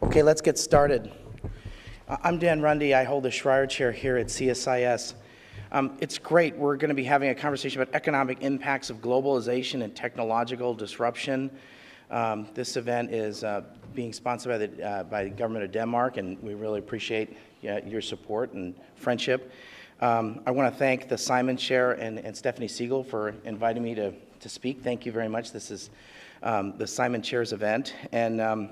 Okay, let's get started. I'm Dan Rundy. I hold the Schreier Chair here at CSIS. It's great. We're going to be having a conversation about economic impacts of globalization and technological disruption. This event is being sponsored by the government of Denmark, and we really appreciate your support and friendship. I want to thank the Simon Chair and Stephanie Siegel for inviting me to speak. Thank you very much. This is the Simon Chair's event, and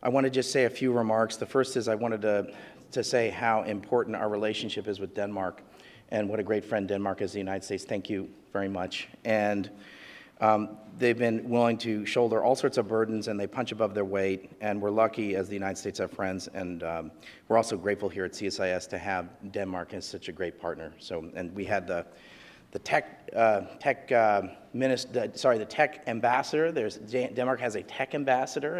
I want to just say a few remarks. The first is I wanted to say how important our relationship is with Denmark and what a great friend Denmark is to the United States. Thank you very much. And they've been willing to shoulder all sorts of burdens, and they punch above their weight, and we're lucky as the United States have friends, and we're also grateful here at CSIS to have Denmark as such a great partner. So, and we had the tech ambassador. Denmark has a tech ambassador,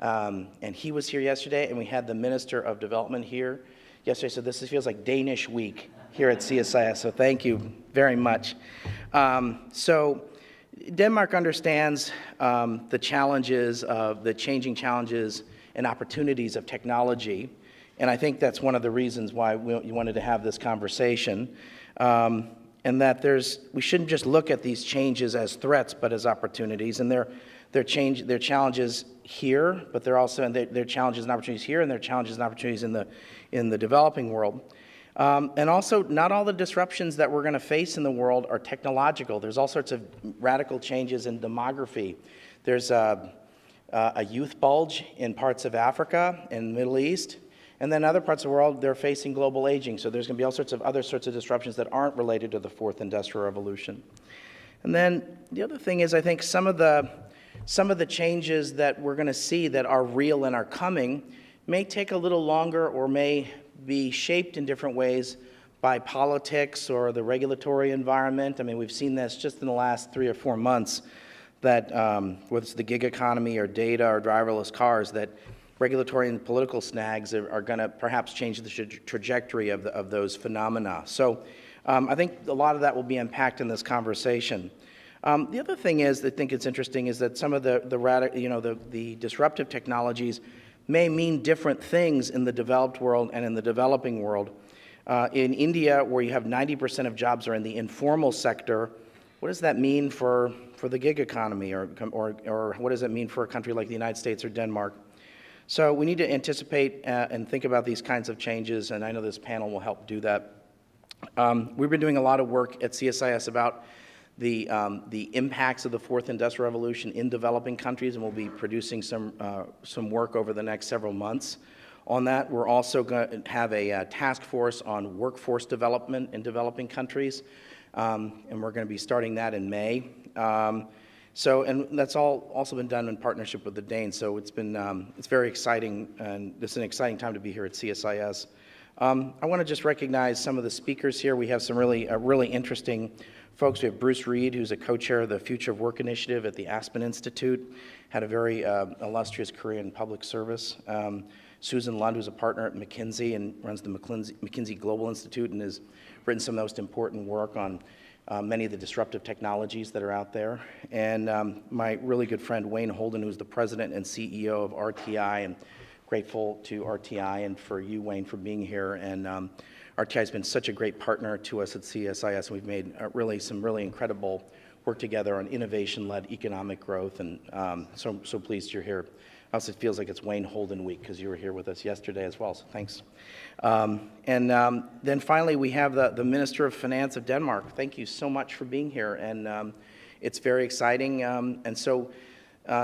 and he was here yesterday, and we had the Minister of Development here yesterday, so this feels like Danish week here at CSIS, so thank you very much. So Denmark understands the challenges of the changing challenges and opportunities of technology, and I think that's one of the reasons why we wanted to have this conversation, and that we shouldn't just look at these changes as threats, but as opportunities, and they're challenges here, but they're also their challenges and opportunities here, and their challenges and opportunities in the developing world. And also, not all the disruptions that we're going to face in the world are technological. There's all sorts of radical changes in demography. There's a youth bulge in parts of Africa and the Middle East, and then other parts of the world, they're facing global aging. So there's going to be all sorts of other sorts of disruptions that aren't related to the fourth industrial revolution. And then the other thing is, I think some of the changes that we're going to see that are real and are coming may take a little longer or may be shaped in different ways by politics or the regulatory environment. I mean, we've seen this just in the last 3 or 4 months that whether it's the gig economy or data or driverless cars, that regulatory and political snags are going to perhaps change the trajectory of those phenomena. So I think a lot of that will be unpacked in this conversation. The other thing is, I think it's interesting, is that some of the disruptive technologies may mean different things in the developed world and in the developing world. In India, where you have 90% of jobs are in the informal sector, what does that mean for the gig economy, or what does it mean for a country like the United States or Denmark? So we need to anticipate and think about these kinds of changes, and I know this panel will help do that. We've been doing a lot of work at CSIS about the impacts of the fourth industrial revolution in developing countries, and we'll be producing some work over the next several months on that. We're also going to have a task force on workforce development in developing countries, and we're going to be starting that in May. And that's all also been done in partnership with the Danes. So it's very exciting, and this is an exciting time to be here at CSIS. I want to just recognize some of the speakers here. We have some really interesting folks. We have Bruce Reed, who's a co-chair of the Future of Work Initiative at the Aspen Institute, had a very illustrious career in public service. Susan Lund, who's a partner at McKinsey and runs the McKinsey Global Institute and has written some of the most important work on many of the disruptive technologies that are out there. And my really good friend, Wayne Holden, who's the president and CEO of RTI, and grateful to RTI and for you, Wayne, for being here. And RTI has been such a great partner to us at CSIS, and we've made some really incredible work together on innovation-led economic growth, and so pleased you're here. Also, it feels like it's Wayne Holden week because you were here with us yesterday as well, so thanks. Then finally, we have the Minister of Finance of Denmark. Thank you so much for being here, and it's very exciting. And so,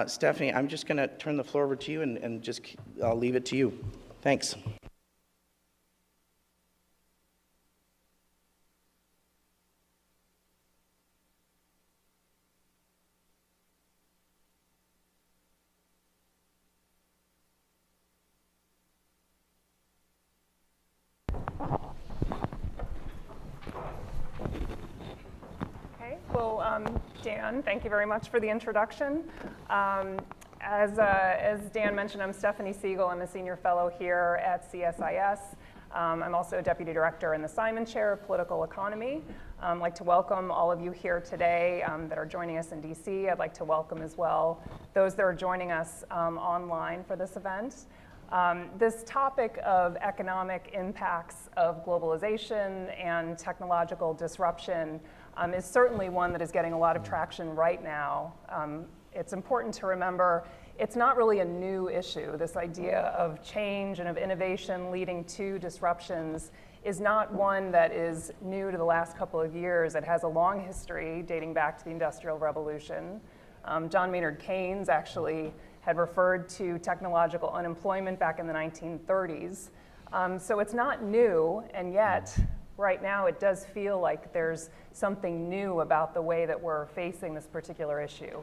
Stephanie, I'm just going to turn the floor over to you, and I'll leave it to you. Thanks. Dan, thank you very much for the introduction. As Dan mentioned, I'm Stephanie Siegel. I'm a senior fellow here at CSIS. I'm also a deputy director in the Simon Chair of Political Economy. I'd like to welcome all of you here today that are joining us in DC. I'd like to welcome as well those that are joining us online for this event. This topic of economic impacts of globalization and technological disruption is certainly one that is getting a lot of traction right now. It's important to remember it's not really a new issue. This idea of change and of innovation leading to disruptions is not one that is new to the last couple of years. It has a long history dating back to the Industrial Revolution. John Maynard Keynes actually had referred to technological unemployment back in the 1930s. So it's not new, and yet right now it does feel like there's something new about the way that we're facing this particular issue.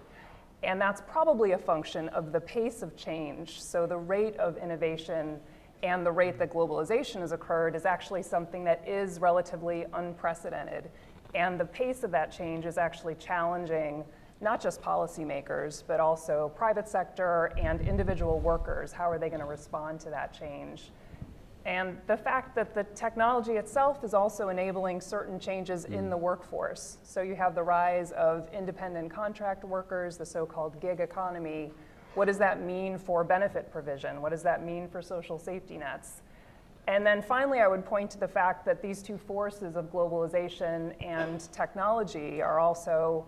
And that's probably a function of the pace of change. So the rate of innovation and the rate that globalization has occurred is actually something that is relatively unprecedented. And the pace of that change is actually challenging not just policymakers, but also private sector and individual workers. How are they going to respond to that change? And the fact that the technology itself is also enabling certain changes in the workforce. So you have the rise of independent contract workers, the so-called gig economy. What does that mean for benefit provision? What does that mean for social safety nets? And then finally, I would point to the fact that these two forces of globalization and technology are also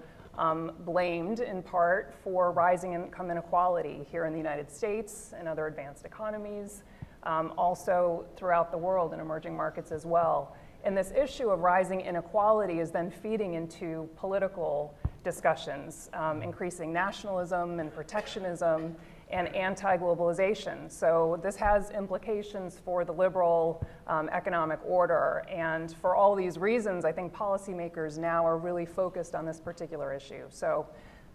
blamed in part for rising income inequality here in the United States and other advanced economies, also throughout the world in emerging markets as well. And this issue of rising inequality is then feeding into political discussions, increasing nationalism and protectionism and anti-globalization. So this has implications for the liberal economic order. And for all these reasons, I think policymakers now are really focused on this particular issue. So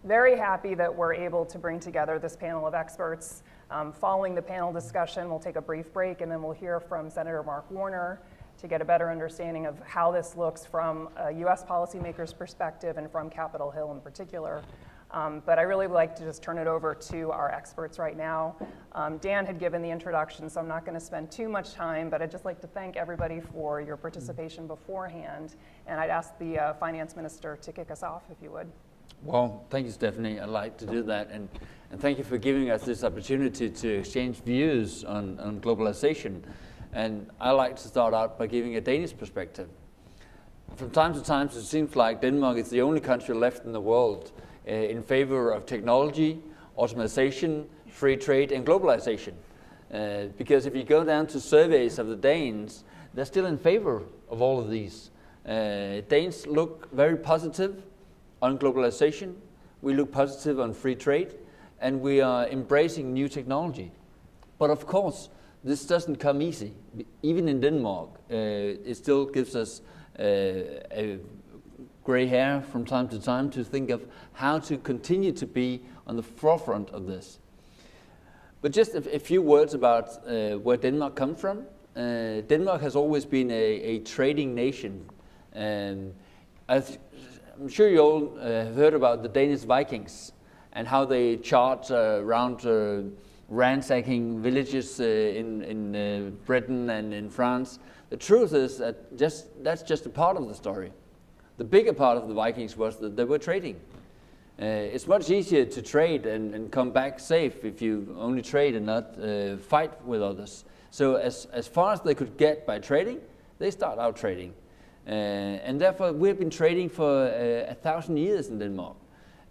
very happy that we're able to bring together this panel of experts. Following the panel discussion, we'll take a brief break, and then we'll hear from Senator Mark Warner to get a better understanding of how this looks from a US policymaker's perspective and from Capitol Hill in particular. But I really would like to just turn it over to our experts right now. Dan had given the introduction, so I'm not going to spend too much time, but I'd just like to thank everybody for your participation beforehand. And I'd ask the Finance Minister to kick us off, if you would. Well, thank you, Stephanie. I'd like to do that. And thank you for giving us this opportunity to exchange views on globalization. And I like to start out by giving a Danish perspective. From time to time, it seems like Denmark is the only country left in the world in favor of technology, automation, free trade, and globalization. Because if you go down to surveys of the Danes, they're still in favor of all of these. Danes look very positive on globalization, we look positive on free trade, and we are embracing new technology. But of course, this doesn't come easy. Even in Denmark, it still gives us a gray hair from time to time to think of how to continue to be on the forefront of this. But just a few words about where Denmark comes from. Denmark has always been a trading nation. I'm sure you all have heard about the Danish Vikings and how they charged around ransacking villages in Britain and in France. The truth is that that's just a part of the story. The bigger part of the Vikings was that they were trading. It's much easier to trade and come back safe if you only trade and not fight with others. So as far as they could get by trading, they start out trading. And therefore, we've been trading for 1,000 years in Denmark.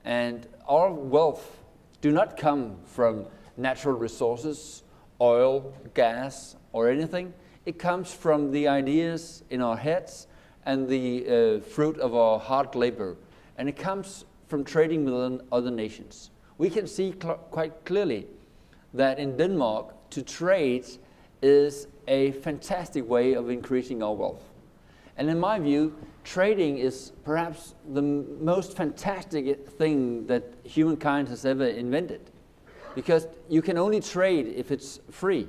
And our wealth do not come from natural resources, oil, gas, or anything. It comes from the ideas in our heads and the fruit of our hard labor. And it comes from trading with other nations. We can see quite clearly that in Denmark, to trade is a fantastic way of increasing our wealth. And in my view, trading is perhaps the most fantastic thing that humankind has ever invented. Because you can only trade if it's free.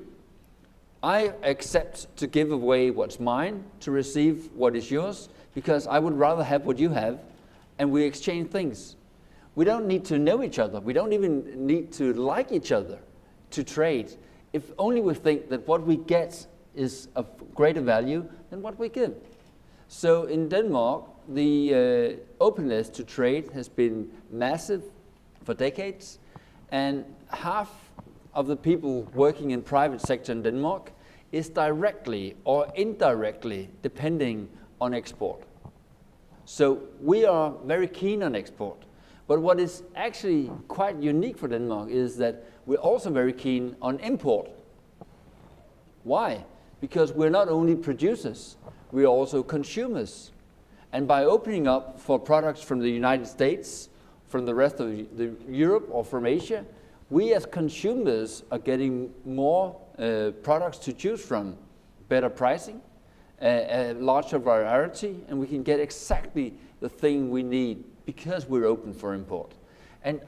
I accept to give away what's mine to receive what is yours, because I would rather have what you have, and we exchange things. We don't need to know each other. We don't even need to like each other to trade. If only we think that what we get is of greater value than what we give. So in Denmark, the openness to trade has been massive for decades, and half of the people working in private sector in Denmark is directly or indirectly depending on export. So we are very keen on export. But what is actually quite unique for Denmark is that we're also very keen on import. Why? Because we're not only producers, we're also consumers. And by opening up for products from the United States, from the rest of Europe or from Asia, we as consumers are getting more products to choose from, better pricing, a larger variety, and we can get exactly the thing we need because we're open for import. And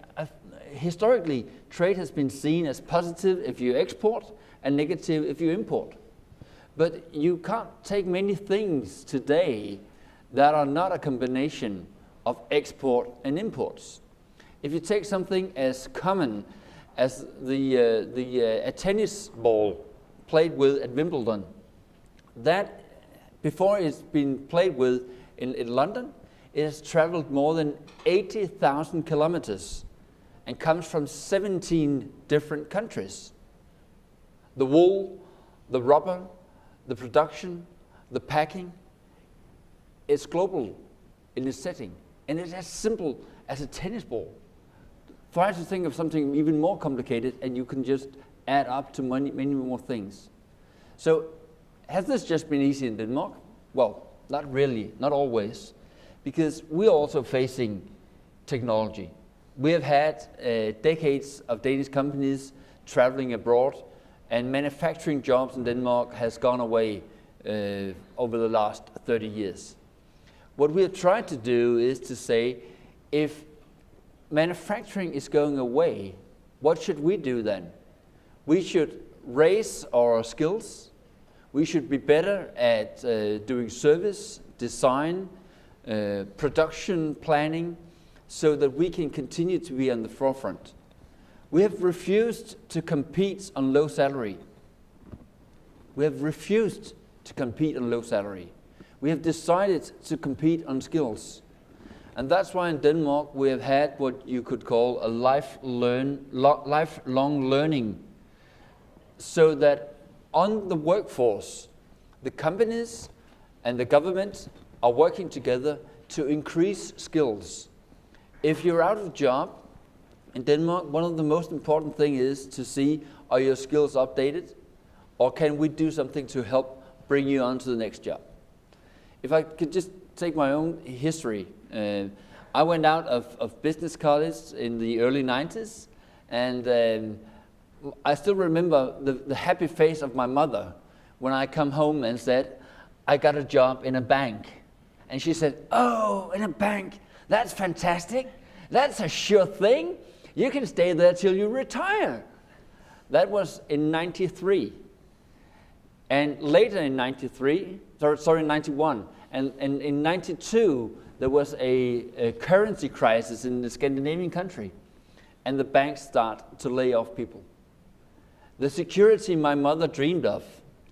historically, trade has been seen as positive if you export and negative if you import. But you can't take many things today that are not a combination of export and imports. If you take something as common as a tennis ball played with at Wimbledon, that before it's been played with in London, it has traveled more than 80,000 kilometers and comes from 17 different countries. The wool, the rubber, the production, the packing, it's global in its setting. And it's as simple as a tennis ball. Try to think of something even more complicated and you can just add up to many, many more things. So has this just been easy in Denmark? Well, not really, not always, because we're also facing technology. We have had decades of Danish companies traveling abroad, and manufacturing jobs in Denmark has gone away over the last 30 years. What we have tried to do is to say, if manufacturing is going away, what should we do then? We should raise our skills. We should be better at doing service, design, production planning, so that we can continue to be on the forefront. We have refused to compete on low salary. We have refused to compete on low salary. We have decided to compete on skills. And that's why in Denmark we have had what you could call a lifelong learning, so that on the workforce, the companies and the government are working together to increase skills. If you're out of a job in Denmark, one of the most important things is to see, are your skills updated, or can we do something to help bring you on to the next job? If I could just take my own history, I went out of business college in the early 90s, and I still remember the happy face of my mother when I come home and said, I got a job in a bank. And she said, oh, in a bank, that's fantastic. That's a sure thing. You can stay there till you retire. That was in 93. And later in 91. And in 92, there was a currency crisis in the Scandinavian country. And the banks start to lay off people. The security my mother dreamed of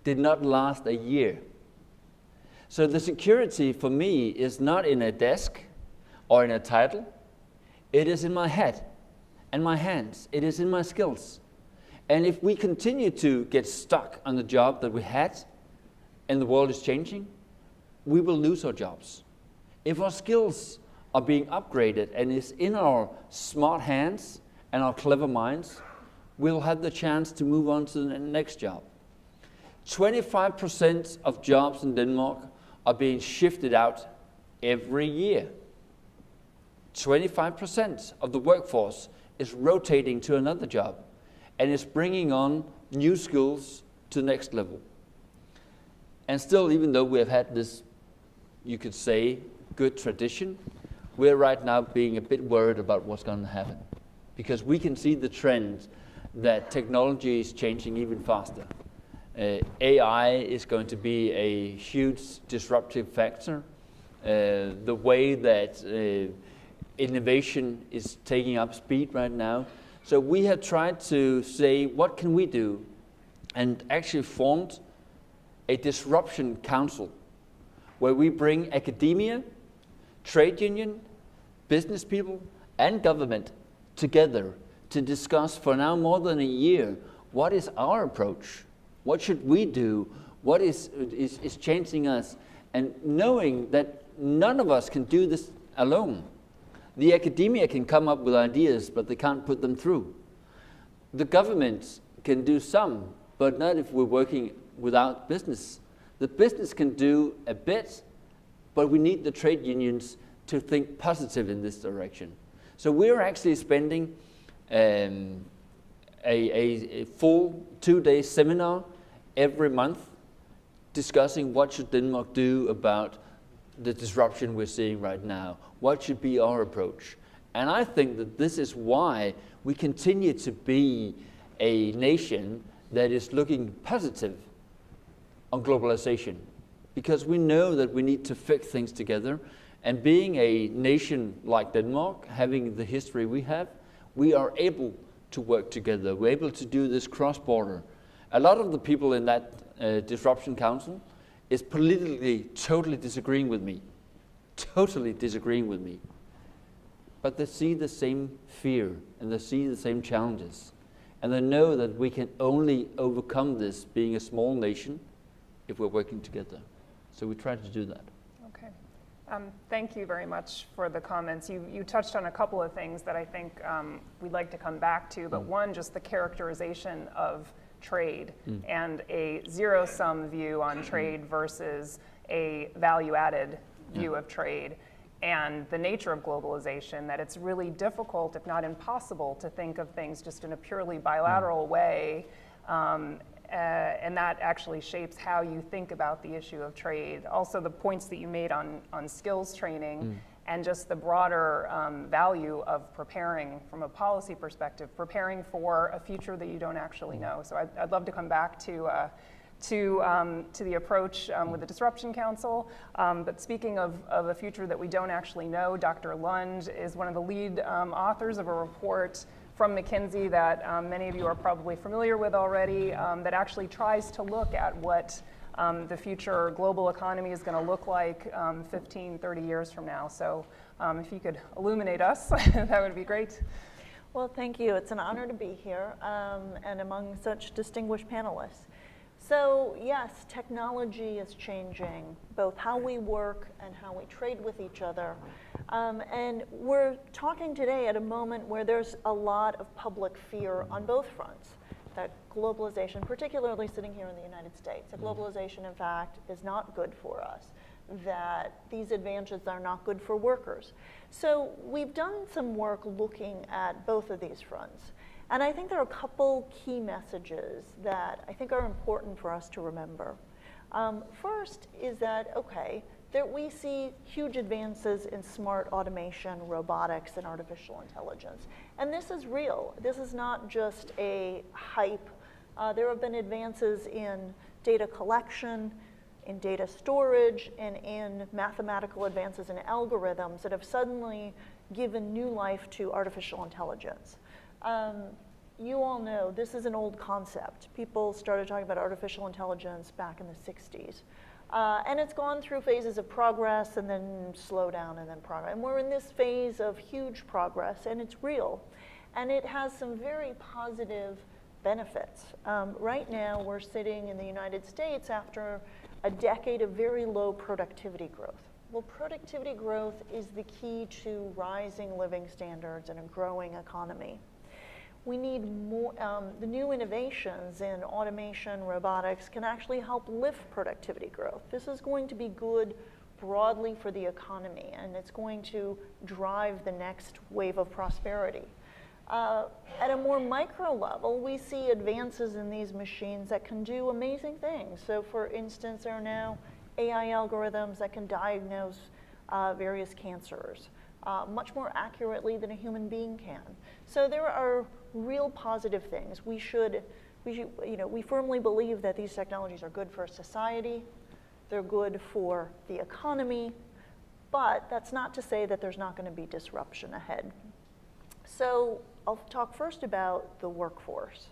did not last a year. So the security for me is not in a desk or in a title. It is in my head and my hands. It is in my skills. And if we continue to get stuck on the job that we had and the world is changing, we will lose our jobs. If our skills are being upgraded and is in our smart hands and our clever minds, we'll have the chance to move on to the next job. 25% of jobs in Denmark are being shifted out every year. 25% of the workforce is rotating to another job and is bringing on new skills to the next level. And still, even though we have had this, you could say, good tradition, we're right now being a bit worried about what's going to happen, because we can see the trend that technology is changing even faster. AI is going to be a huge disruptive factor. The way that innovation is taking up speed right now. So we have tried to say, what can we do? And actually formed a disruption council where we bring academia, trade union, business people, and government together to discuss for now more than a year, what is our approach? What should we do? What is changing us? And knowing that none of us can do this alone. The academia can come up with ideas, but they can't put them through. The government can do some, but not if we're working without business. The business can do a bit, but we need the trade unions to think positive in this direction. So we're actually spending a full 2-day seminar every month discussing what should Denmark do about the disruption we're seeing right now. What should be our approach? And I think that this is why we continue to be a nation that is looking positive on globalization, because we know that we need to fix things together. And being a nation like Denmark, having the history we have, we are able to work together. We're able to do this cross-border. A lot of the people in that Disruption Council is politically totally disagreeing with me. But they see the same fear and they see the same challenges. And they know that we can only overcome this being a small nation if we're working together. So we try to do that. Okay. Thank you very much for the comments. You touched on a couple of things that I think we'd like to come back to, but one, just the characterization of trade and a zero-sum view on trade versus a value-added view of trade, and the nature of globalization, that it's really difficult, if not impossible, to think of things just in a purely bilateral way, and that actually shapes how you think about the issue of trade. Also, the points that you made on skills training and just the broader value of preparing from a policy perspective, preparing for a future that you don't actually know. So I'd love to come back to the approach with the Disruption Council. But speaking of a future that we don't actually know, Dr. Lund is one of the lead authors of a report from McKinsey that many of you are probably familiar with already, that actually tries to look at what the future global economy is going to look like 15, 30 years from now. So if you could illuminate us, that would be great. Well, thank you. It's an honor to be here and among such distinguished panelists. So yes, technology is changing both how we work and how we trade with each other. And we're talking today at a moment where there's a lot of public fear on both fronts. That globalization, particularly sitting here in the United States, that globalization, in fact, is not good for us, that these advantages are not good for workers. So we've done some work looking at both of these fronts. And I think there are a couple key messages that I think are important for us to remember. First is that, okay, that we see huge advances in smart automation, robotics, and artificial intelligence. And this is real. This is not just a hype. There have been advances in data collection, in data storage, and in mathematical advances in algorithms that have suddenly given new life to artificial intelligence. You all know this is an old concept. People started talking about artificial intelligence back in the 60s. And it's gone through phases of progress and then slow down and then progress. And we're in this phase of huge progress, and it's real. And it has some very positive benefits. Right now, we're sitting in the United States after a decade of very low productivity growth. Well, productivity growth is the key to rising living standards and a growing economy. We need more, the new innovations in automation, robotics can actually help lift productivity growth. This is going to be good broadly for the economy, and it's going to drive the next wave of prosperity. At a more micro level, we see advances in these machines that can do amazing things. So for instance, there are now AI algorithms that can diagnose various cancers much more accurately than a human being can. So there are real positive things. We firmly believe that these technologies are good for society, they're good for the economy, but that's not to say that there's not going to be disruption ahead. So I'll talk first about the workforce.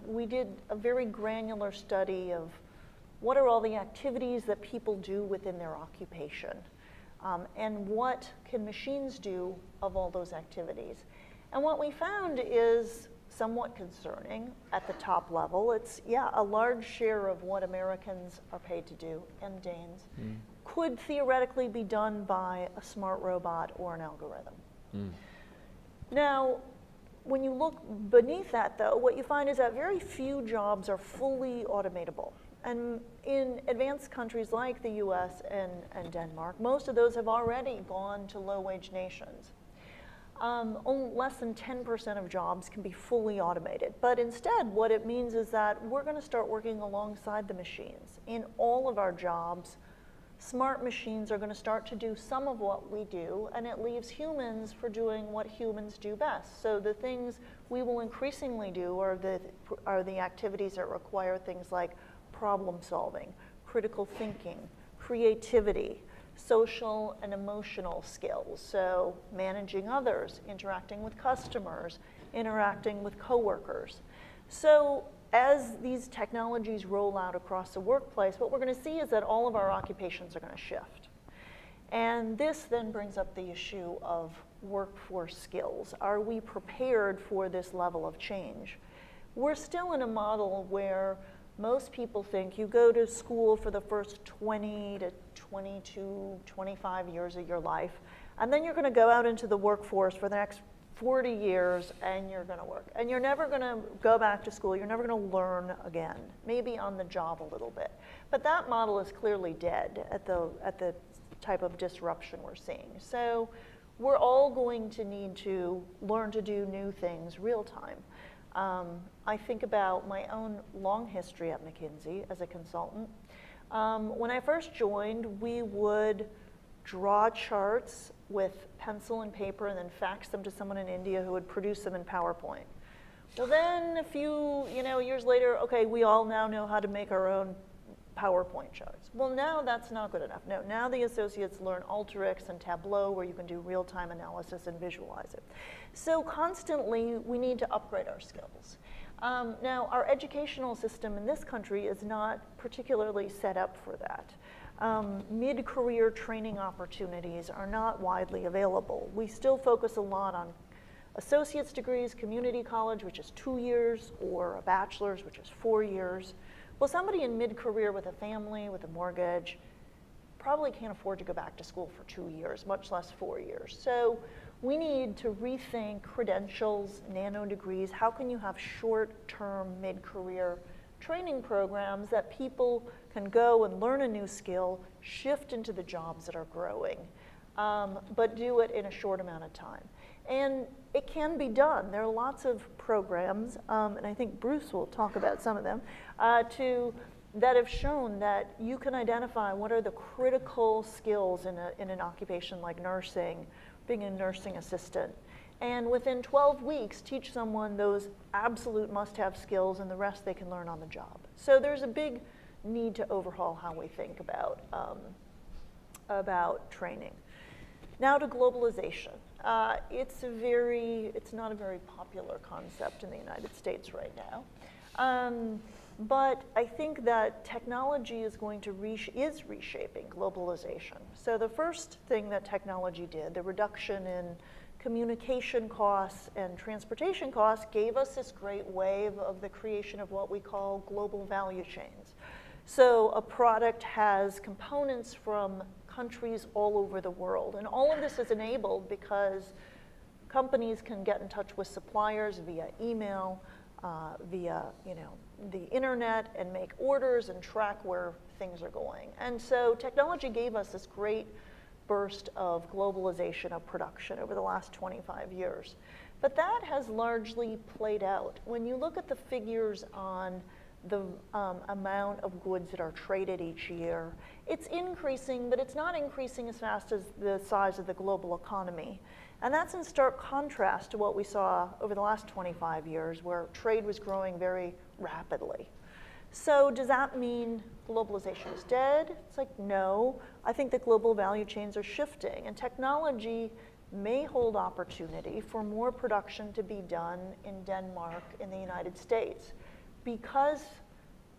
We did a very granular study of what are all the activities that people do within their occupation, and what can machines do of all those activities. And what we found is somewhat concerning at the top level. It's, yeah, a large share of what Americans are paid to do, and Danes, could theoretically be done by a smart robot or an algorithm. Now, when you look beneath that, though, what you find is that very few jobs are fully automatable. And in advanced countries like the US and Denmark, most of those have already gone to low-wage nations. Less than 10% of jobs can be fully automated. But instead, what it means is that we're going to start working alongside the machines. In all of our jobs, smart machines are going to start to do some of what we do, and it leaves humans for doing what humans do best. So the things we will increasingly do are the activities that require things like problem solving, critical thinking, creativity, social and emotional skills, so managing others, interacting with customers, interacting with coworkers. So as these technologies roll out across the workplace, what we're going to see is that all of our occupations are going to shift. And this then brings up the issue of workforce skills. Are we prepared for this level of change? We're still in a model where most people think you go to school for the first 20 to 22, 25 years of your life, and then you're going to go out into the workforce for the next 40 years and you're going to work. And you're never going to go back to school. You're never going to learn again, maybe on the job a little bit. But that model is clearly dead at the type of disruption we're seeing. So we're all going to need to learn to do new things real time. I think about my own long history at McKinsey as a consultant. When I first joined, we would draw charts with pencil and paper and then fax them to someone in India who would produce them in PowerPoint. Well, then a few years later, okay, we all now know how to make our own PowerPoint charts. Well, now that's not good enough. No, now the associates learn Alteryx and Tableau, where you can do real-time analysis and visualize it. So constantly, we need to upgrade our skills. Now, our educational system in this country is not particularly set up for that. Mid-career training opportunities are not widely available. We still focus a lot on associate's degrees, community college, which is 2 years, or a bachelor's, which is 4 years. Well, somebody in mid-career with a family, with a mortgage, probably can't afford to go back to school for 2 years, much less 4 years. So we need to rethink credentials, nano degrees. How can you have short-term mid-career training programs that people can go and learn a new skill, shift into the jobs that are growing, but do it in a short amount of time? And it can be done. There are lots of programs, and I think Bruce will talk about some of them, that have shown that you can identify what are the critical skills in an occupation like nursing, being a nursing assistant, and within 12 weeks teach someone those absolute must-have skills, and the rest they can learn on the job. So there's a big need to overhaul how we think about training. Now to globalization. It's not a very popular concept in the United States right now. But I think that technology is reshaping globalization. So the first thing that technology did, the reduction in communication costs and transportation costs, gave us this great wave of the creation of what we call global value chains. So a product has components from countries all over the world. And all of this is enabled because companies can get in touch with suppliers via email, via the internet, and make orders and track where things are going. And so technology gave us this great burst of globalization of production over the last 25 years. But that has largely played out. When you look at the figures on the amount of goods that are traded each year, it's increasing, but it's not increasing as fast as the size of the global economy. And that's in stark contrast to what we saw over the last 25 years, where trade was growing very rapidly. So does that mean globalization is dead? It's like, no. I think that global value chains are shifting, and technology may hold opportunity for more production to be done in Denmark, in the United States. Because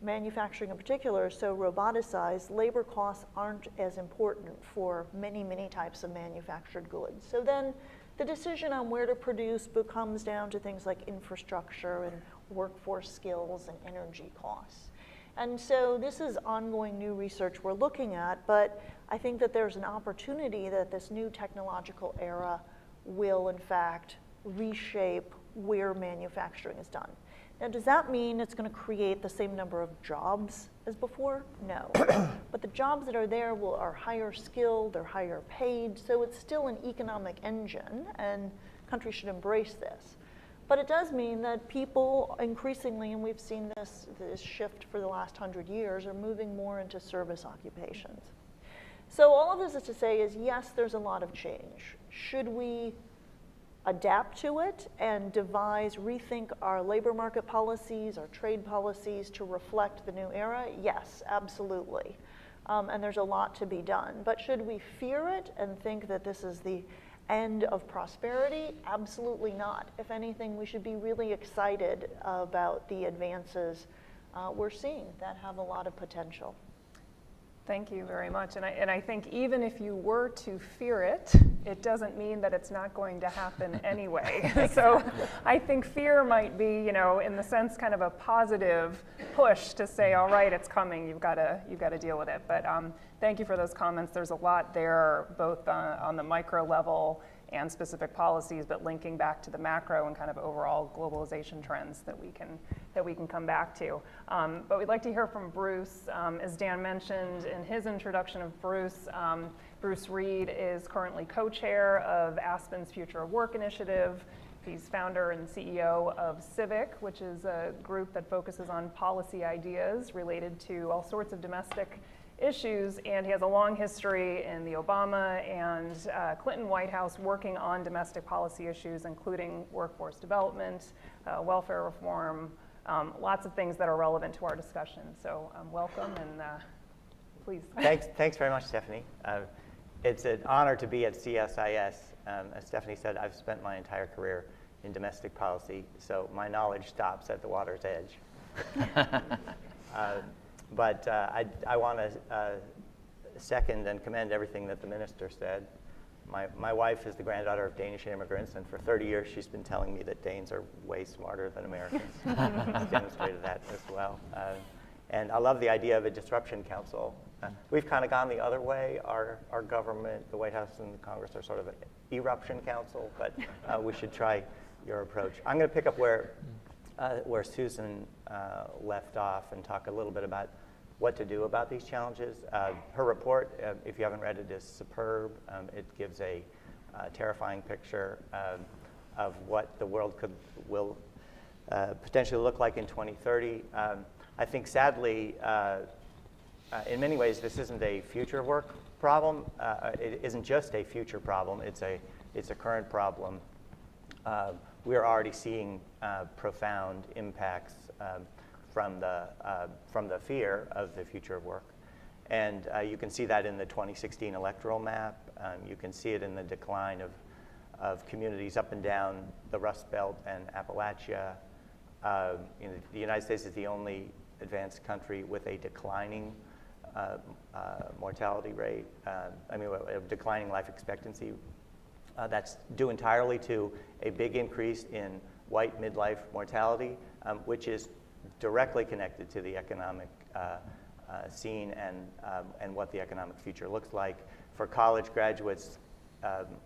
manufacturing in particular is so roboticized, labor costs aren't as important for many, many types of manufactured goods. So then the decision on where to produce comes down to things like infrastructure and workforce skills and energy costs. And so this is ongoing new research we're looking at, but I think that there's an opportunity that this new technological era will in fact reshape where manufacturing is done. Now, does that mean it's going to create the same number of jobs as before? No. But the jobs that are there are higher skilled, they're higher paid, so it's still an economic engine, and countries should embrace this. But it does mean that people increasingly, and we've seen this shift for the last 100 years, are moving more into service occupations. So all of this is to say is, yes, there's a lot of change. Should we adapt to it and rethink our labor market policies, our trade policies to reflect the new era? Yes, absolutely. And there's a lot to be done. But should we fear it and think that this is the end of prosperity? Absolutely not. If anything, we should be really excited about the advances we're seeing that have a lot of potential. Thank you very much. And I think even if you were to fear it, it doesn't mean that it's not going to happen anyway. So I think fear might be, in the sense, kind of a positive push to say, all right, it's coming, you've got to deal with it. But thank you for those comments. There's a lot there, both on the micro level and specific policies, but linking back to the macro and kind of overall globalization trends that we can come back to. But we'd like to hear from Bruce. As Dan mentioned in his introduction of Bruce, Bruce Reed is currently co-chair of Aspen's Future of Work initiative. He's founder and CEO of Civic, which is a group that focuses on policy ideas related to all sorts of domestic issues, and he has a long history in the Obama and Clinton White House working on domestic policy issues, including workforce development, welfare reform, lots of things that are relevant to our discussion. So welcome, and please. Thanks very much, Stephanie. It's an honor to be at CSIS. As Stephanie said, I've spent my entire career in domestic policy, so my knowledge stops at the water's edge. But I want to second and commend everything that the minister said. My wife is the granddaughter of Danish immigrants, and for 30 years she's been telling me that Danes are way smarter than Americans. She's demonstrated that as well. And I love the idea of a disruption council. We've kind of gone the other way. Our government, the White House and the Congress are sort of an eruption council, but we should try your approach. I'm going to pick up where Susan left off and talk a little bit about what to do about these challenges. Her report, if you haven't read it, is superb. It gives a terrifying picture of what the world will potentially look like in 2030. I think sadly, in many ways, this isn't a future work problem. It isn't just a future problem. It's a current problem. We're already seeing profound impacts from the fear of the future of work. And you can see that in the 2016 electoral map. You can see it in the decline of communities up and down the Rust Belt and Appalachia. The United States is the only advanced country with a declining mortality rate, a declining life expectancy. That's due entirely to a big increase in white midlife mortality, which is directly connected to the economic scene and what the economic future looks like. For college graduates,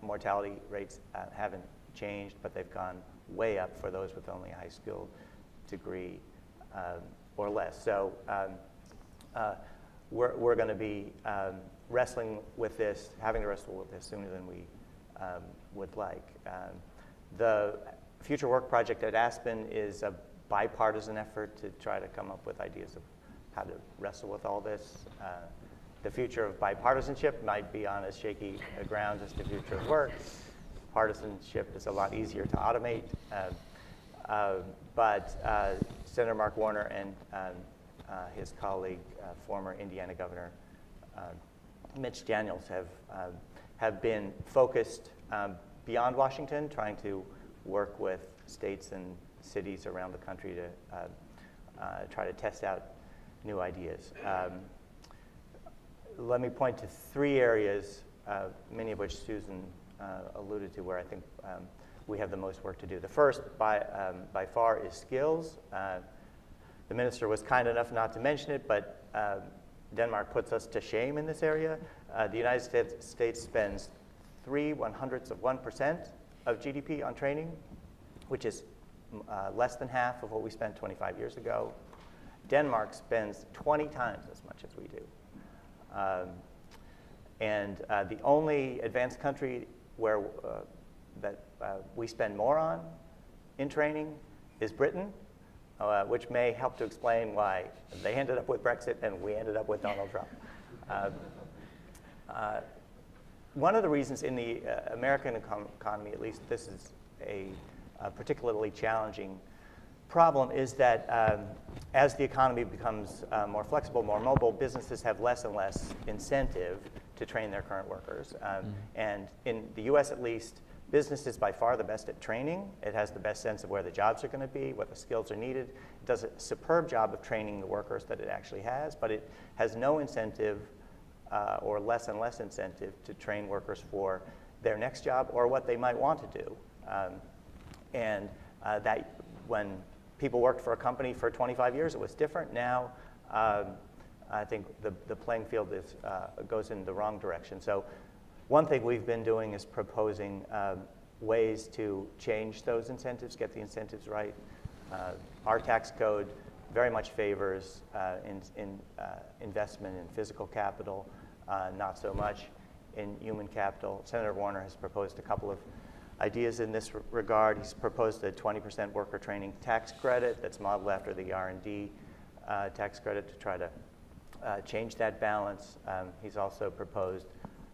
mortality rates haven't changed, but they've gone way up for those with only a high school degree or less. So we're going to be wrestling with this, having to wrestle with this sooner than we would like. The Future Work Project at Aspen is a bipartisan effort to try to come up with ideas of how to wrestle with all this. The future of bipartisanship might be on as shaky a ground as the future of work. Partisanship is a lot easier to automate. But Senator Mark Warner and his colleague, former Indiana Governor Mitch Daniels, have been focused beyond Washington, trying to work with states and cities around the country to try to test out new ideas. Let me point to three areas, many of which Susan alluded to, where I think we have the most work to do. The first, by far, is skills. The minister was kind enough not to mention it, but Denmark puts us to shame in this area. The United States spends 0.03% of GDP on training, which is less than half of what we spent 25 years ago. Denmark spends 20 times as much as we do. The only advanced country where we spend more on in training is Britain, which may help to explain why they ended up with Brexit and we ended up with Donald Trump. One of the reasons in the American economy, at least this is a particularly challenging problem, is that as the economy becomes more flexible, more mobile, businesses have less and less incentive to train their current workers. And in the US at least, business is by far the best at training. It has the best sense of where the jobs are going to be, what the skills are needed. It does a superb job of training the workers that it actually has, but it has no incentive or less and less incentive to train workers for their next job or what they might want to do. That when people worked for a company for 25 years, it was different. Now, I think the playing field goes in the wrong direction. So one thing we've been doing is proposing ways to change those incentives, get the incentives right. Our tax code very much favors investment in physical capital, not so much in human capital. Senator Warner has proposed a couple of ideas in this regard. He's proposed a 20% worker training tax credit that's modeled after the R&D tax credit to try to change that balance. He's also proposed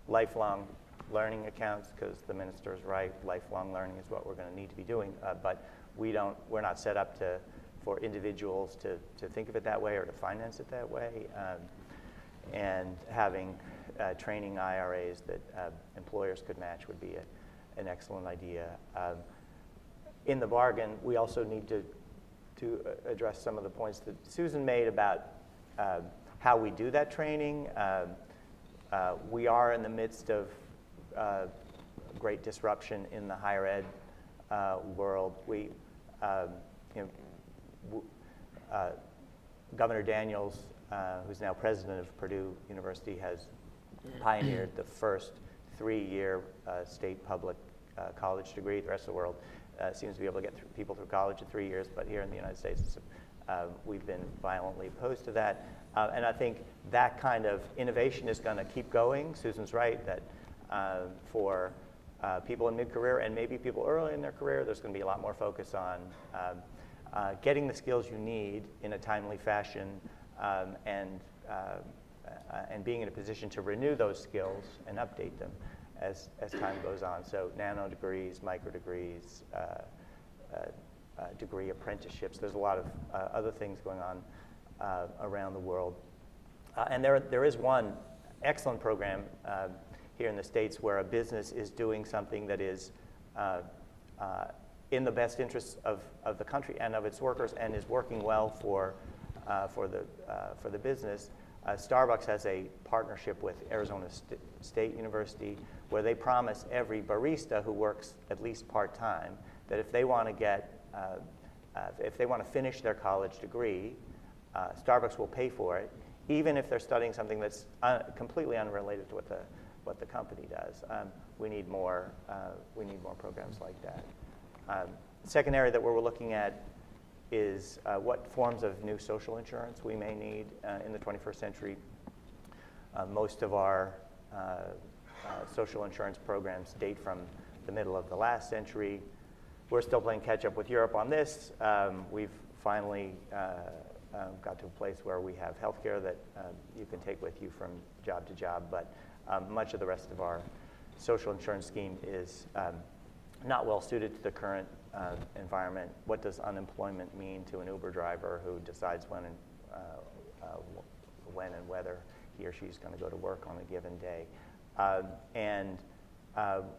lifelong learning accounts, because the minister is right, lifelong learning is what we're going to need to be doing, but we're not set up for individuals to think of it that way or to finance it that way. And having training IRAs that employers could match would be an excellent idea. In the bargain, we also need to address some of the points that Susan made about how we do that training. We are in the midst of great disruption in the higher ed world. Governor Daniels, who's now president of Purdue University, has pioneered the first 3-year state public college degree. The rest of the world seems to be able to get people through college in 3 years, but here in the United States, we've been violently opposed to that. And I think that kind of innovation is going to keep going. Susan's right that for people in mid-career and maybe people early in their career, there's going to be a lot more focus on getting the skills you need in a timely fashion and being in a position to renew those skills and update them as time goes on. So nano degrees, micro degrees, degree apprenticeships. There's a lot of other things going on around the world. And there is one excellent program here in the States where a business is doing something that is in the best interests of the country and of its workers and is working well for the business. Starbucks has a partnership with Arizona State University where they promise every barista who works at least part-time that if they want to finish their college degree, Starbucks will pay for it, even if they're studying something that's completely unrelated to what the company does. We need more programs like that. Second area that we're looking at is what forms of new social insurance we may need in the 21st century. Most of our social insurance programs date from the middle of the last century. We're still playing catch up with Europe on this. We've finally got to a place where we have health care that you can take with you from job to job, but much of the rest of our social insurance scheme is not well suited to the current environment. What does unemployment mean to an Uber driver who decides when and whether he or she is going to go to work on a given day?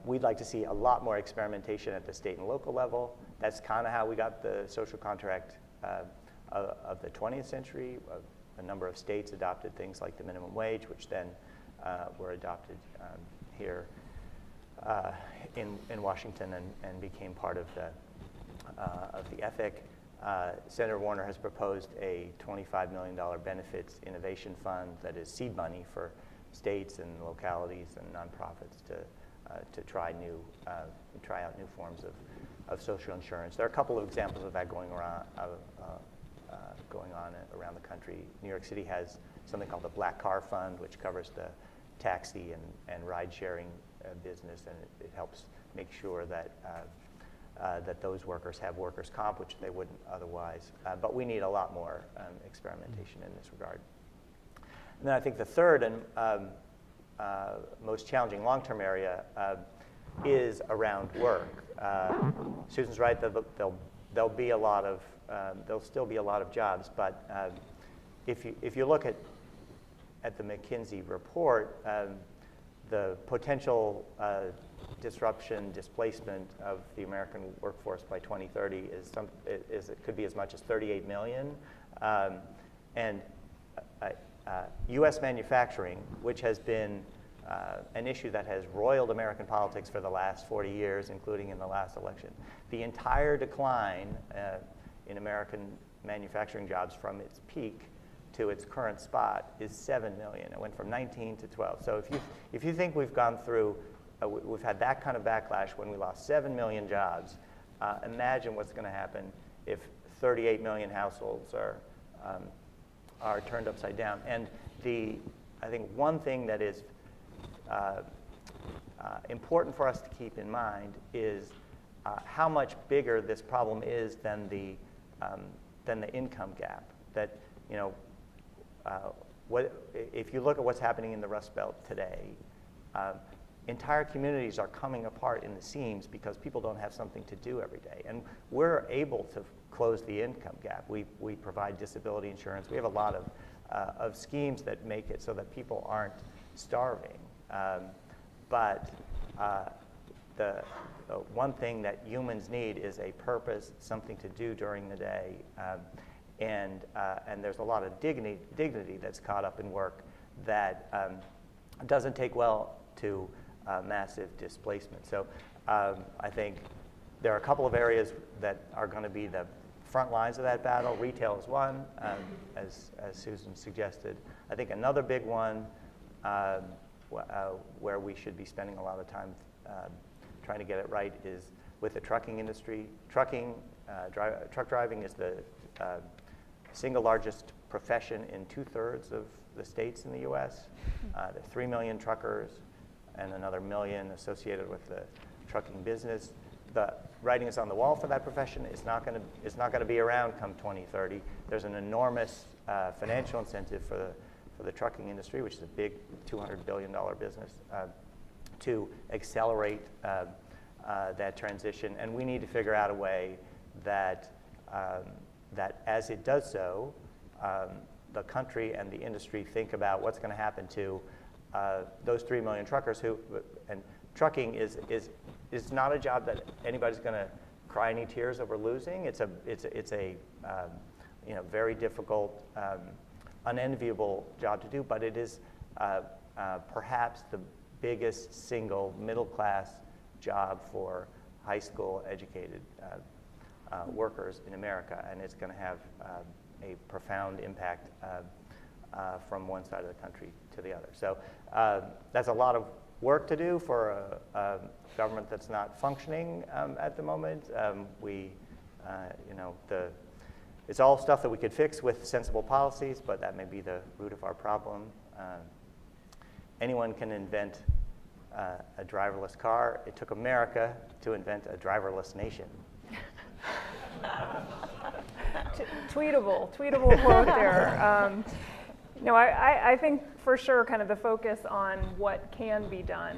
We'd like to see a lot more experimentation at the state and local level. That's kind of how we got the social contract of the 20th century. A number of states adopted things like the minimum wage, which then were adopted here in Washington and became part of the ethic. Senator Warner has proposed a $25 million benefits innovation fund that is seed money for states and localities and nonprofits to try out new forms of social insurance. There are a couple of examples of that going on around the country. New York City has something called the Black Car Fund, which covers the taxi and ride-sharing business, and it helps make sure that that those workers have workers' comp, which they wouldn't otherwise. But we need a lot more experimentation in this regard. And then I think the third and most challenging long-term area is around work. Susan's right, there'll still be a lot of jobs, but if you look at the McKinsey report, the potential disruption, displacement of the American workforce by 2030 it could be as much as 38 million. And U.S. manufacturing, which has been an issue that has roiled American politics for the last 40 years, including in the last election. The entire decline in American manufacturing jobs from its peak to its current spot is 7 million. It went from 19 to 12. So if you think we've gone through, we've had that kind of backlash when we lost 7 million jobs, imagine what's going to happen if 38 million households are turned upside down. And I think one thing that is important for us to keep in mind is how much bigger this problem is than the income gap. That, you know, if you look at what's happening in the Rust Belt today, entire communities are coming apart in the seams because people don't have something to do every day. And we're able to close the income gap. We provide disability insurance. We have a lot of schemes that make it so that people aren't starving. But the one thing that humans need is a purpose, something to do during the day. And there's a lot of dignity that's caught up in work that doesn't take well to massive displacement. So I think there are a couple of areas that are going to be the front lines of that battle. Retail is one, as Susan suggested. I think another big one where we should be spending a lot of time trying to get it right is with the trucking industry. Truck driving is the single largest profession in 2/3 of the states in the U.S. There are 3 million truckers and another million associated with the trucking business. The writing is on the wall for that profession. It's not going to be around come 2030. There's an enormous financial incentive for the trucking industry, which is a big $200 billion business, to accelerate that transition. And we need to figure out a way that as it does so, the country and the industry think about what's going to happen to those 3 million truckers and trucking is not a job that anybody's going to cry any tears over losing. It's a very difficult, unenviable job to do, but it is perhaps the biggest single middle-class job for high school educated workers in America, and it's going to have a profound impact from one side of the country to the other. So that's a lot of work to do for a government that's not functioning at the moment. It's all stuff that we could fix with sensible policies, but that may be the root of our problem. Anyone can invent a driverless car. It took America to invent a driverless nation. Tweetable quote there. I think for sure kind of the focus on what can be done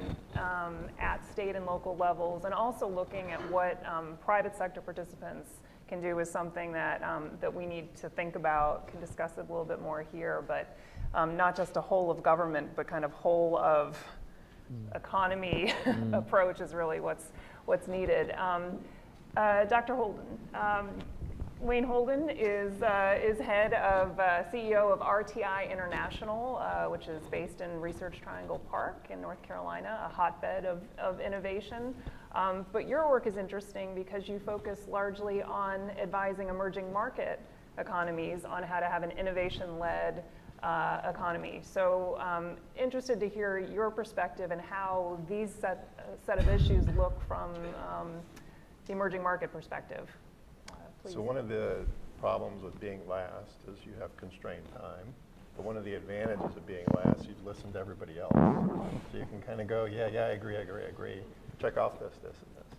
at state and local levels, and also looking at what private sector participants can do is something that we need to think about, can discuss it a little bit more here, but not just a whole of government, but kind of whole of economy approach is really what's needed. Dr. Holden, Wayne Holden is head of CEO of RTI International, which is based in Research Triangle Park in North Carolina, a hotbed of innovation. But your work is interesting because you focus largely on advising emerging market economies on how to have an innovation-led economy. So interested to hear your perspective and how these set of issues look from the emerging market perspective. Please. So one of the problems with being last is you have constrained time. But one of the advantages of being last, you listen to everybody else. So you can kind of go, yeah, I agree. Check off this, and this.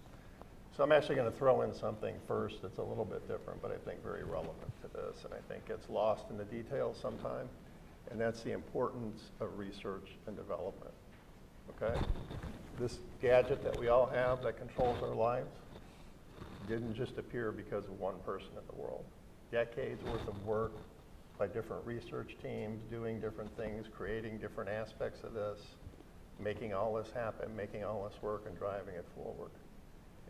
So I'm actually going to throw in something first that's a little bit different, but I think very relevant to this, and I think gets lost in the details sometime, and that's the importance of research and development, okay? This gadget that we all have that controls our lives didn't just appear because of one person in the world. Decades worth of work by different research teams, doing different things, creating different aspects of this, making all this happen, making all this work and driving it forward.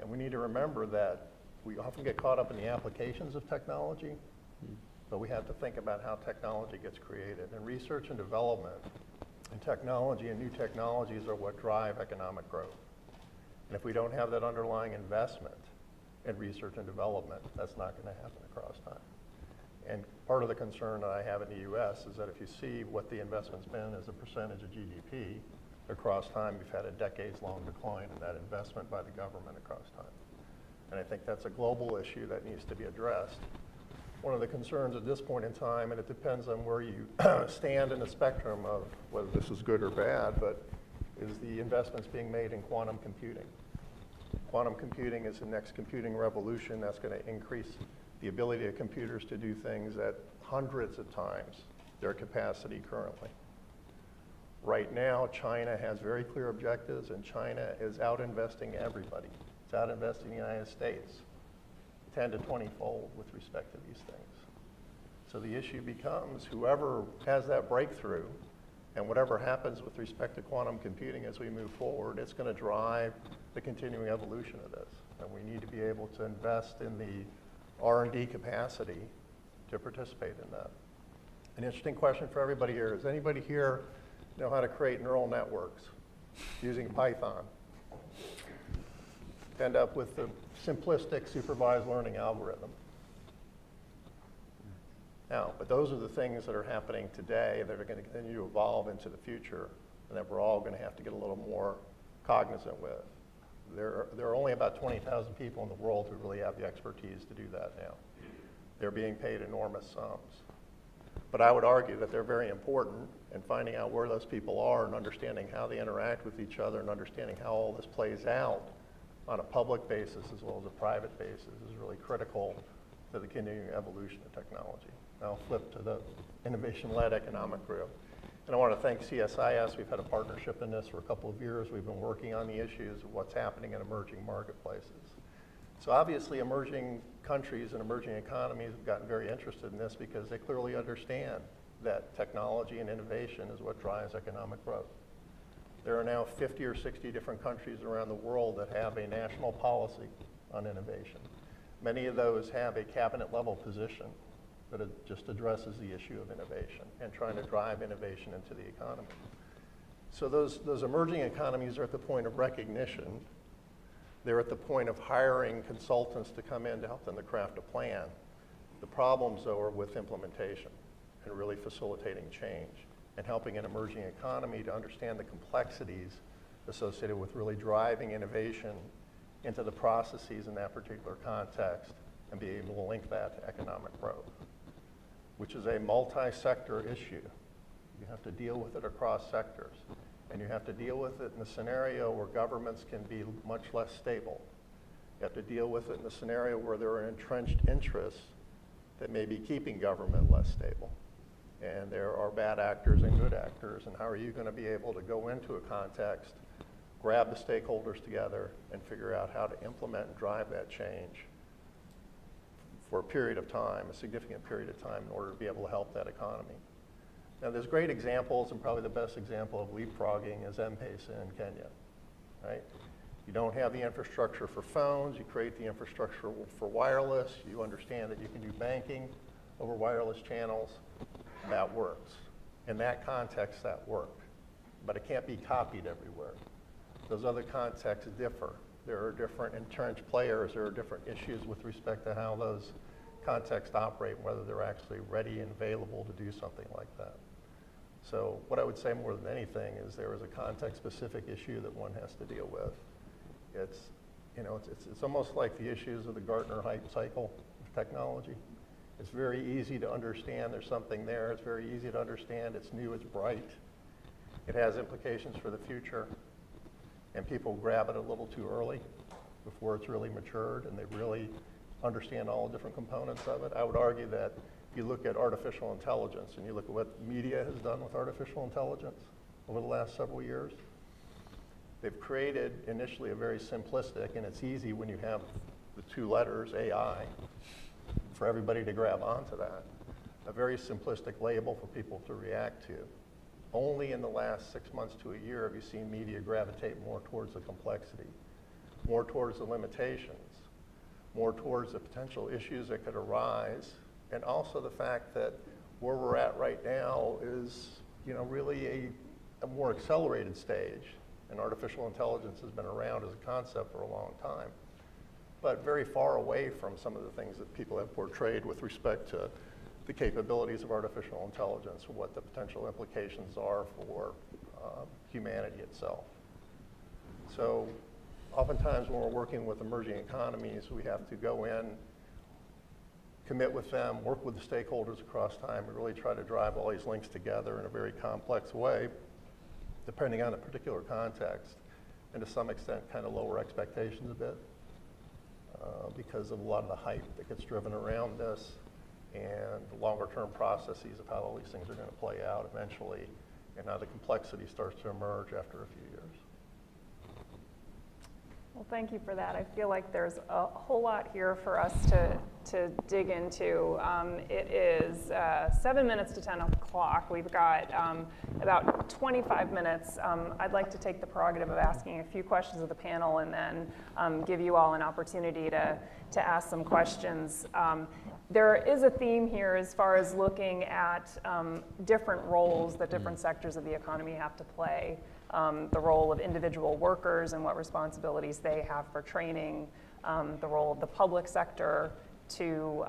And we need to remember that we often get caught up in the applications of technology, but we have to think about how technology gets created. And research and development and technology and new technologies are what drive economic growth. And if we don't have that underlying investment in research and development, that's not going to happen across time. And part of the concern that I have in the US is that if you see what the investment's been as a percentage of GDP, across time, we've had a decades-long decline in that investment by the government across time. And I think that's a global issue that needs to be addressed. One of the concerns at this point in time, and it depends on where you stand in the spectrum of whether this is good or bad, but is the investments being made in quantum computing. Quantum computing is the next computing revolution that's going to increase the ability of computers to do things at hundreds of times their capacity currently. Right now, China has very clear objectives, and China is out-investing everybody. It's out-investing the United States 10 to 20-fold with respect to these things. So the issue becomes whoever has that breakthrough, and whatever happens with respect to quantum computing as we move forward, it's going to drive the continuing evolution of this. And we need to be able to invest in the R&D capacity to participate in that. An interesting question for everybody here. Does anybody here know how to create neural networks using Python? End up with the simplistic supervised learning algorithm. Now, but those are the things that are happening today that are going to continue to evolve into the future, and that we're all going to have to get a little more cognizant with. There are only about 20,000 people in the world who really have the expertise to do that now. They're being paid enormous sums. But I would argue that they're very important, and finding out where those people are and understanding how they interact with each other and understanding how all this plays out on a public basis as well as a private basis is really critical to the continuing evolution of technology. Now I'll flip to the innovation-led economic group. And I want to thank CSIS. We've had a partnership in this for a couple of years. We've been working on the issues of what's happening in emerging marketplaces. So obviously emerging countries and emerging economies have gotten very interested in this because they clearly understand that technology and innovation is what drives economic growth. There are now 50 or 60 different countries around the world that have a national policy on innovation. Many of those have a cabinet level position that it just addresses the issue of innovation and trying to drive innovation into the economy. So those emerging economies are at the point of recognition. They're at the point of hiring consultants to come in to help them to craft a plan. The problems, though, are with implementation and really facilitating change and helping an emerging economy to understand the complexities associated with really driving innovation into the processes in that particular context and be able to link that to economic growth, which is a multi-sector issue. You have to deal with it across sectors. And you have to deal with it in a scenario where governments can be much less stable. You have to deal with it in a scenario where there are entrenched interests that may be keeping government less stable. And there are bad actors and good actors. And how are you going to be able to go into a context, grab the stakeholders together, and figure out how to implement and drive that change for a period of time, a significant period of time, in order to be able to help that economy. Now, there's great examples, and probably the best example of leapfrogging is M-Pesa in Kenya, right? You don't have the infrastructure for phones, you create the infrastructure for wireless, you understand that you can do banking over wireless channels, that works. In that context, that worked. But it can't be copied everywhere. Those other contexts differ. There are different entrenched players, there are different issues with respect to how those contexts operate, whether they're actually ready and available to do something like that. So what I would say more than anything is there is a context-specific issue that one has to deal with. It's, you know, it's almost like the issues of the Gartner hype cycle of technology. It's very easy to understand there's something there. It's very easy to understand it's new, it's bright. It has implications for the future. And people grab it a little too early before it's really matured and they really understand all the different components of it. I would argue that if you look at artificial intelligence and you look at what media has done with artificial intelligence over the last several years, they've created initially a very simplistic, and it's easy when you have the two letters AI for everybody to grab onto that, a very simplistic label for people to react to. Only in the last 6 months to a year have you seen media gravitate more towards the complexity, more towards the limitations, more towards the potential issues that could arise, and also the fact that where we're at right now is, you know, really a more accelerated stage. And artificial intelligence has been around as a concept for a long time, but very far away from some of the things that people have portrayed with respect to the capabilities of artificial intelligence and what the potential implications are for humanity itself. So oftentimes when we're working with emerging economies, we have to go in, commit with them, work with the stakeholders across time, and really try to drive all these links together in a very complex way, depending on the particular context, and to some extent kind of lower expectations a bit because of a lot of the hype that gets driven around this and the longer term processes of how all these things are going to play out eventually, and how the complexity starts to emerge after a few years. Well, thank you for that. I feel like there's a whole lot here for us to dig into. It is 7 minutes to 10 o'clock. We've got about 25 minutes. I'd like to take the prerogative of asking a few questions of the panel and then give you all an opportunity to ask some questions. There is a theme here as far as looking at different roles that different sectors of the economy have to play. The role of individual workers and what responsibilities they have for training, the role of the public sector to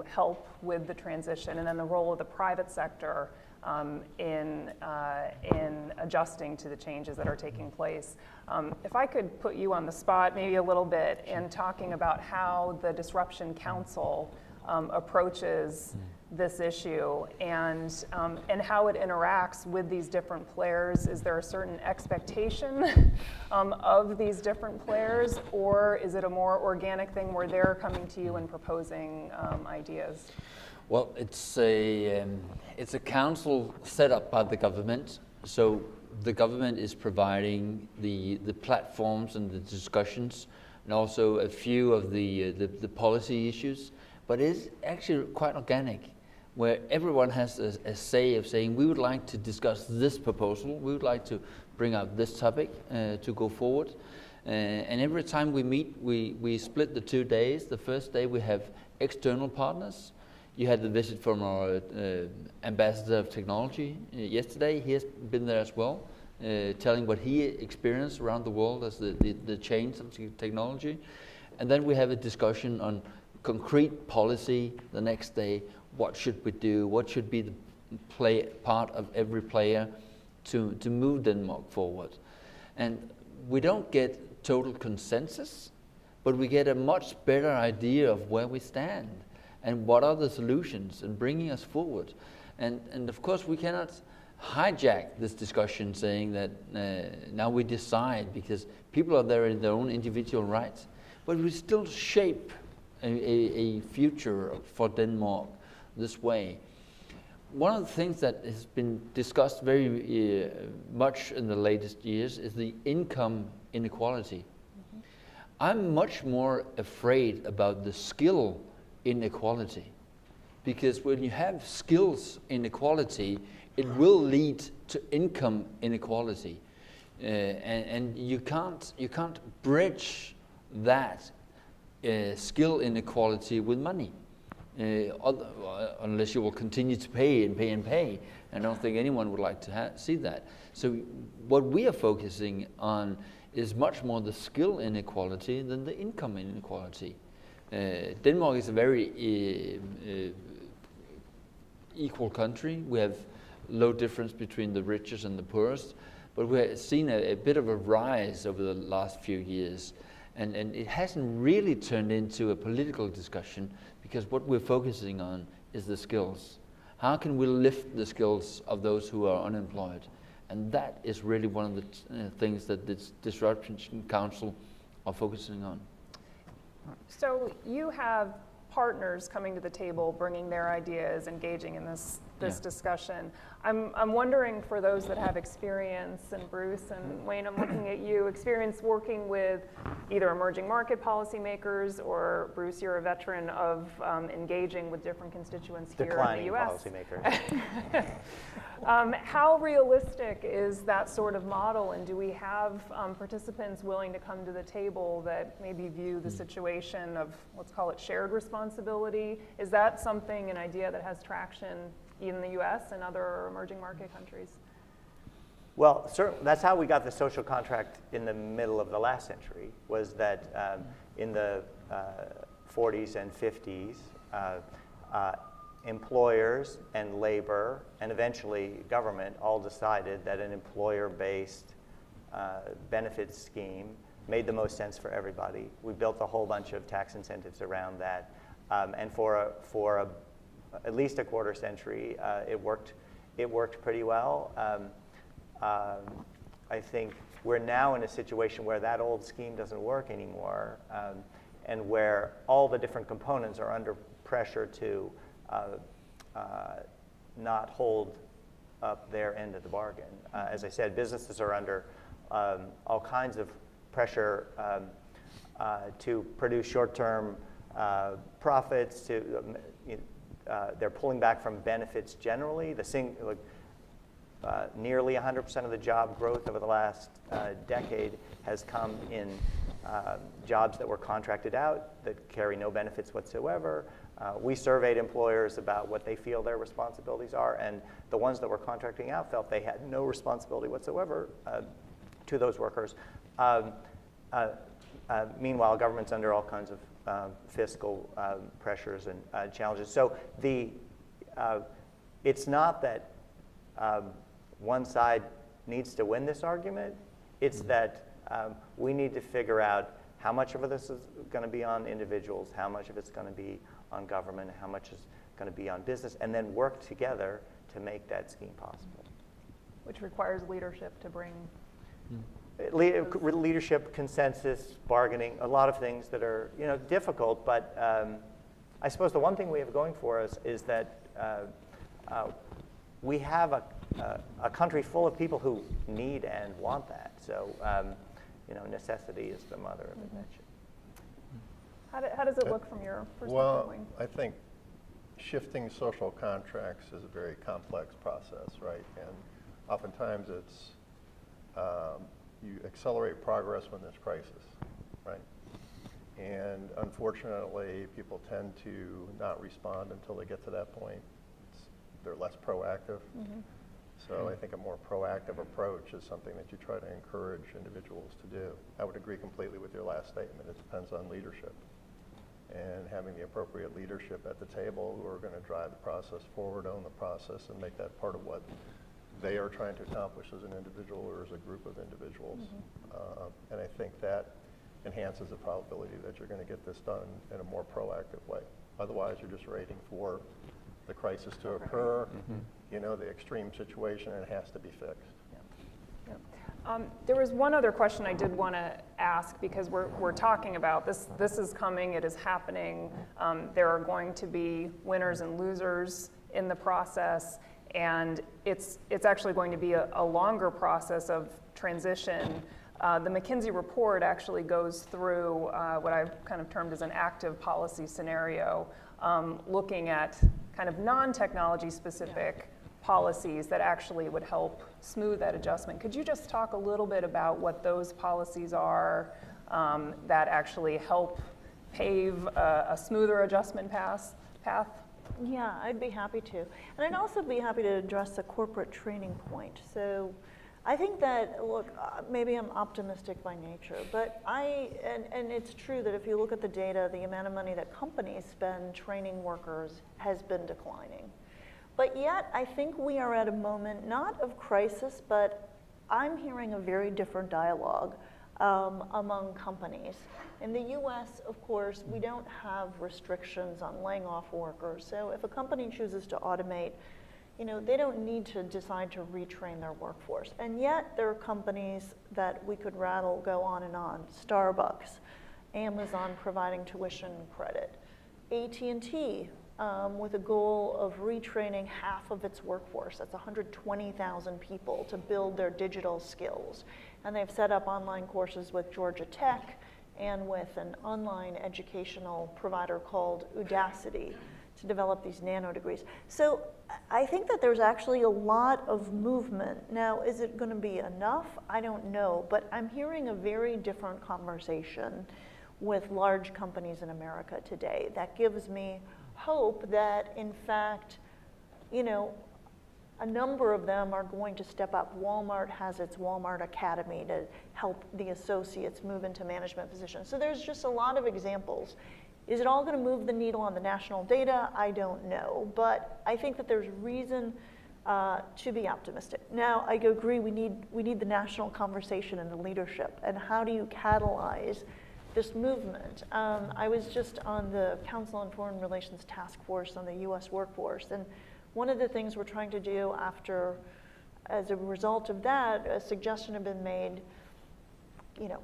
help with the transition, and then the role of the private sector in adjusting to the changes that are taking place. If I could put you on the spot maybe a little bit in talking about how the Disruption Council approaches this issue and how it interacts with these different players. Is there a certain expectation of these different players, or is it a more organic thing where they're coming to you and proposing ideas? Well, it's a council set up by the government. So the government is providing the platforms and the discussions, and also a few of the policy issues. But it's actually quite organic, where everyone has a say of saying, we would like to discuss this proposal, we would like to bring out this topic to go forward. And every time we meet, we split the 2 days. The first day we have external partners. You had the visit from our ambassador of technology yesterday. He has been there as well, telling what he experienced around the world as the change of technology. And then we have a discussion on concrete policy the next day. What should we do? What should be the part of every player to move Denmark forward? And we don't get total consensus, but we get a much better idea of where we stand and what are the solutions and bringing us forward. And of course we cannot hijack this discussion saying that now we decide, because people are there in their own individual rights, but we still shape a future for Denmark this way. One of the things that has been discussed very much in the latest years is the income inequality. Mm-hmm. I'm much more afraid about the skill inequality, because when you have skills inequality, it will lead to income inequality. and you can't bridge that skill inequality with money, unless you will continue to pay and pay and pay. I don't think anyone would like to see that. So what we are focusing on is much more the skill inequality than the income inequality. Denmark is a very equal country. We have low difference between the richest and the poorest, but we've seen a bit of a rise over the last few years. And it hasn't really turned into a political discussion, because what we're focusing on is the skills. How can we lift the skills of those who are unemployed? And that is really one of the things that this Disruption Council are focusing on. So you have partners coming to the table, bringing their ideas, engaging in this discussion. I'm wondering, for those that have experience, and Bruce and Wayne, I'm looking at you, experience working with either emerging market policymakers, or Bruce, you're a veteran of engaging with different constituents here in the US. Declining policymakers. How realistic is that sort of model, and do we have participants willing to come to the table that maybe view the situation of, let's call it, shared responsibility? Is that something, an idea that has traction in the US and other emerging market countries? Well, certainly, that's how we got the social contract in the middle of the last century, was that in the 40s and 50s, employers and labor, and eventually government, all decided that an employer-based benefits scheme made the most sense for everybody. We built a whole bunch of tax incentives around that, and for at least a quarter century, it worked pretty well. I think we're now in a situation where that old scheme doesn't work anymore, and where all the different components are under pressure to not hold up their end of the bargain. As I said, businesses are under all kinds of pressure to produce short-term profits. They're pulling back from benefits generally. Nearly 100% of the job growth over the last decade has come in jobs that were contracted out, that carry no benefits whatsoever. We surveyed employers about what they feel their responsibilities are, and the ones that were contracting out felt they had no responsibility whatsoever to those workers. Meanwhile, government's under all kinds of fiscal pressures and challenges. So it's not that one side needs to win this argument. It's that we need to figure out how much of this is going to be on individuals, how much of it's going to be on government, how much is going to be on business, and then work together to make that scheme possible. Which requires leadership to bring... Leadership, consensus, bargaining, a lot of things that are difficult, but I suppose the one thing we have going for us is that we have a country full of people who need and want that. So necessity is the mother of invention. How does it look from your perspective? Well, I think shifting social contracts is a very complex process, right? And oftentimes it's you accelerate progress when there's crisis, right? And unfortunately, people tend to not respond until they get to that point. They're less proactive. Mm-hmm. So I think a more proactive approach is something that you try to encourage individuals to do. I would agree completely with your last statement. It depends on leadership, and having the appropriate leadership at the table who are going to drive the process forward, own the process, and make that part of what they are trying to accomplish as an individual or as a group of individuals. Mm-hmm. And I think that enhances the probability that you're going to get this done in a more proactive way. Otherwise, you're just waiting for the crisis to occur, the extreme situation, and it has to be fixed. Yeah. Yeah. There was one other question I did want to ask, because we're talking about this. This is coming. It is happening. There are going to be winners and losers in the process, and it's actually going to be a longer process of transition. The McKinsey report actually goes through what I've kind of termed as an active policy scenario, looking at kind of non-technology specific policies that actually would help smooth that adjustment. Could you just talk a little bit about what those policies are that actually help pave a smoother adjustment path? Yeah, I'd be happy to. And I'd also be happy to address the corporate training point. So I think that, look, maybe I'm optimistic by nature, but and it's true that if you look at the data, the amount of money that companies spend training workers has been declining. But yet, I think we are at a moment, not of crisis, but I'm hearing a very different dialogue among companies. In the US, of course, we don't have restrictions on laying off workers. So if a company chooses to automate, they don't need to decide to retrain their workforce. And yet there are companies that we could rattle, go on and on. Starbucks, Amazon providing tuition credit, AT&T with a goal of retraining half of its workforce, that's 120,000 people, to build their digital skills. And they've set up online courses with Georgia Tech and with an online educational provider called Udacity to develop these nano degrees. So I think that there's actually a lot of movement. Now, is it going to be enough? I don't know, but I'm hearing a very different conversation with large companies in America today. That gives me hope that, in fact, a number of them are going to step up. Walmart has its Walmart Academy to help the associates move into management positions. So there's just a lot of examples. Is it all going to move the needle on the national data? I don't know, but I think that there's reason to be optimistic. Now, I agree we need the national conversation and the leadership, and how do you catalyze this movement? I was just on the Council on Foreign Relations Task Force on the US workforce, and one of the things we're trying to do as a result of that, a suggestion had been made,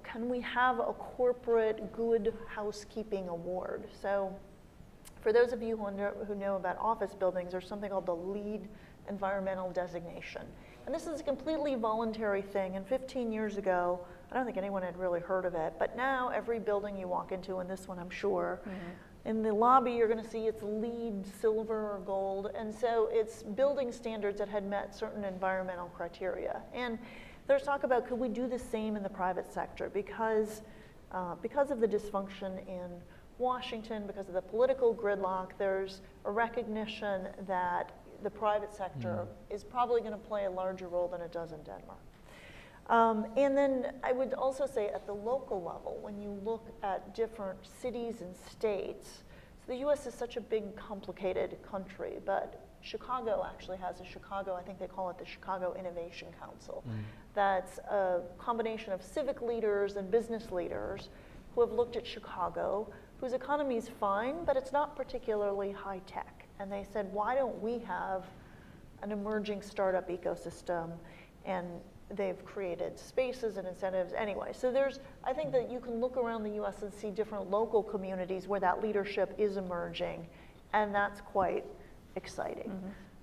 can we have a corporate good housekeeping award? So for those of you who know about office buildings, there's something called the LEED environmental designation. And this is a completely voluntary thing. And 15 years ago, I don't think anyone had really heard of it, but now every building you walk into, and this one I'm sure, in the lobby, you're going to see it's LEED silver or gold. And so it's building standards that had met certain environmental criteria. And there's talk about, could we do the same in the private sector? Because of the dysfunction in Washington, because of the political gridlock, there's a recognition that the private sector is probably going to play a larger role than it does in Denmark. And then I would also say at the local level, when you look at different cities and states, so the US is such a big, complicated country, but Chicago actually has I think they call it the Chicago Innovation Council. That's a combination of civic leaders and business leaders who have looked at Chicago, whose economy is fine, but it's not particularly high tech. And they said, why don't we have an emerging startup ecosystem? And they've created spaces and incentives anyway. So I think that you can look around the US and see different local communities where that leadership is emerging, and that's quite exciting.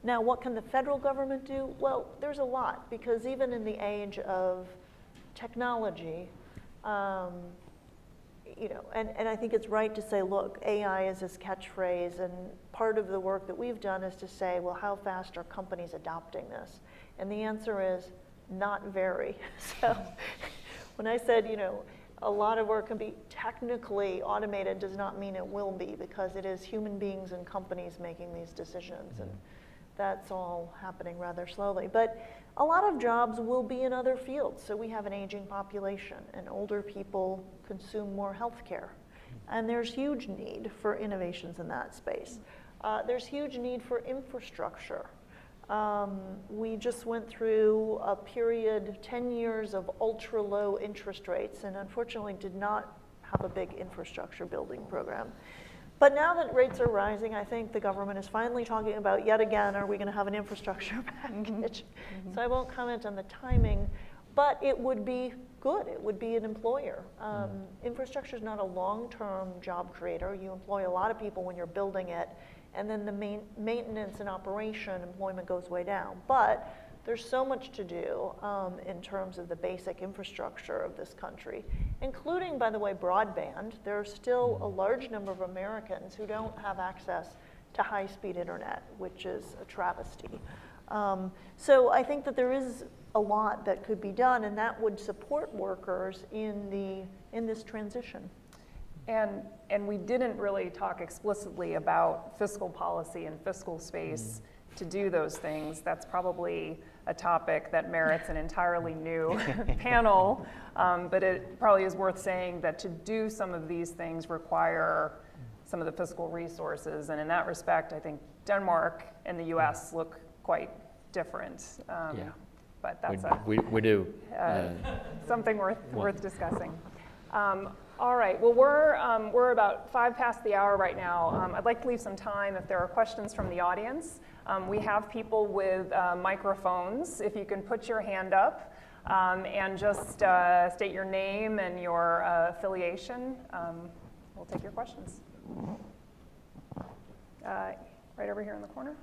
Now, what can the federal government do? Well, there's a lot, because even in the age of technology, and I think it's right to say, look, AI is this catchphrase, and part of the work that we've done is to say, well, how fast are companies adopting this? And the answer is, not very. So when I said, a lot of work can be technically automated does not mean it will be, because it is human beings and companies making these decisions, and that's all happening rather slowly. But a lot of jobs will be in other fields. So we have an aging population, and older people consume more health care. And there's huge need for innovations in that space. There's huge need for infrastructure. We just went through a period, 10 years of ultra low interest rates, and unfortunately did not have a big infrastructure building program. But now that rates are rising, I think the government is finally talking about, yet again, are we going to have an infrastructure package? So I won't comment on the timing, but it would be good. It would be an employer. Infrastructure is not a long-term job creator. You employ a lot of people when you're building it, and then the maintenance and operation employment goes way down. But there's so much to do in terms of the basic infrastructure of this country, including, by the way, broadband. There are still a large number of Americans who don't have access to high-speed internet, which is a travesty. So I think that there is a lot that could be done, and that would support workers in this transition. And we didn't really talk explicitly about fiscal policy and fiscal space to do those things. That's probably a topic that merits an entirely new panel, but it probably is worth saying that to do some of these things require some of the fiscal resources, and in that respect, I think Denmark and the US look quite different. But that's we do. something worth discussing. All right, well, we're about 5 past the hour right now. I'd like to leave some time if there are questions from the audience. We have people with microphones. If you can put your hand up and just state your name and your affiliation, we'll take your questions. Right over here in the corner.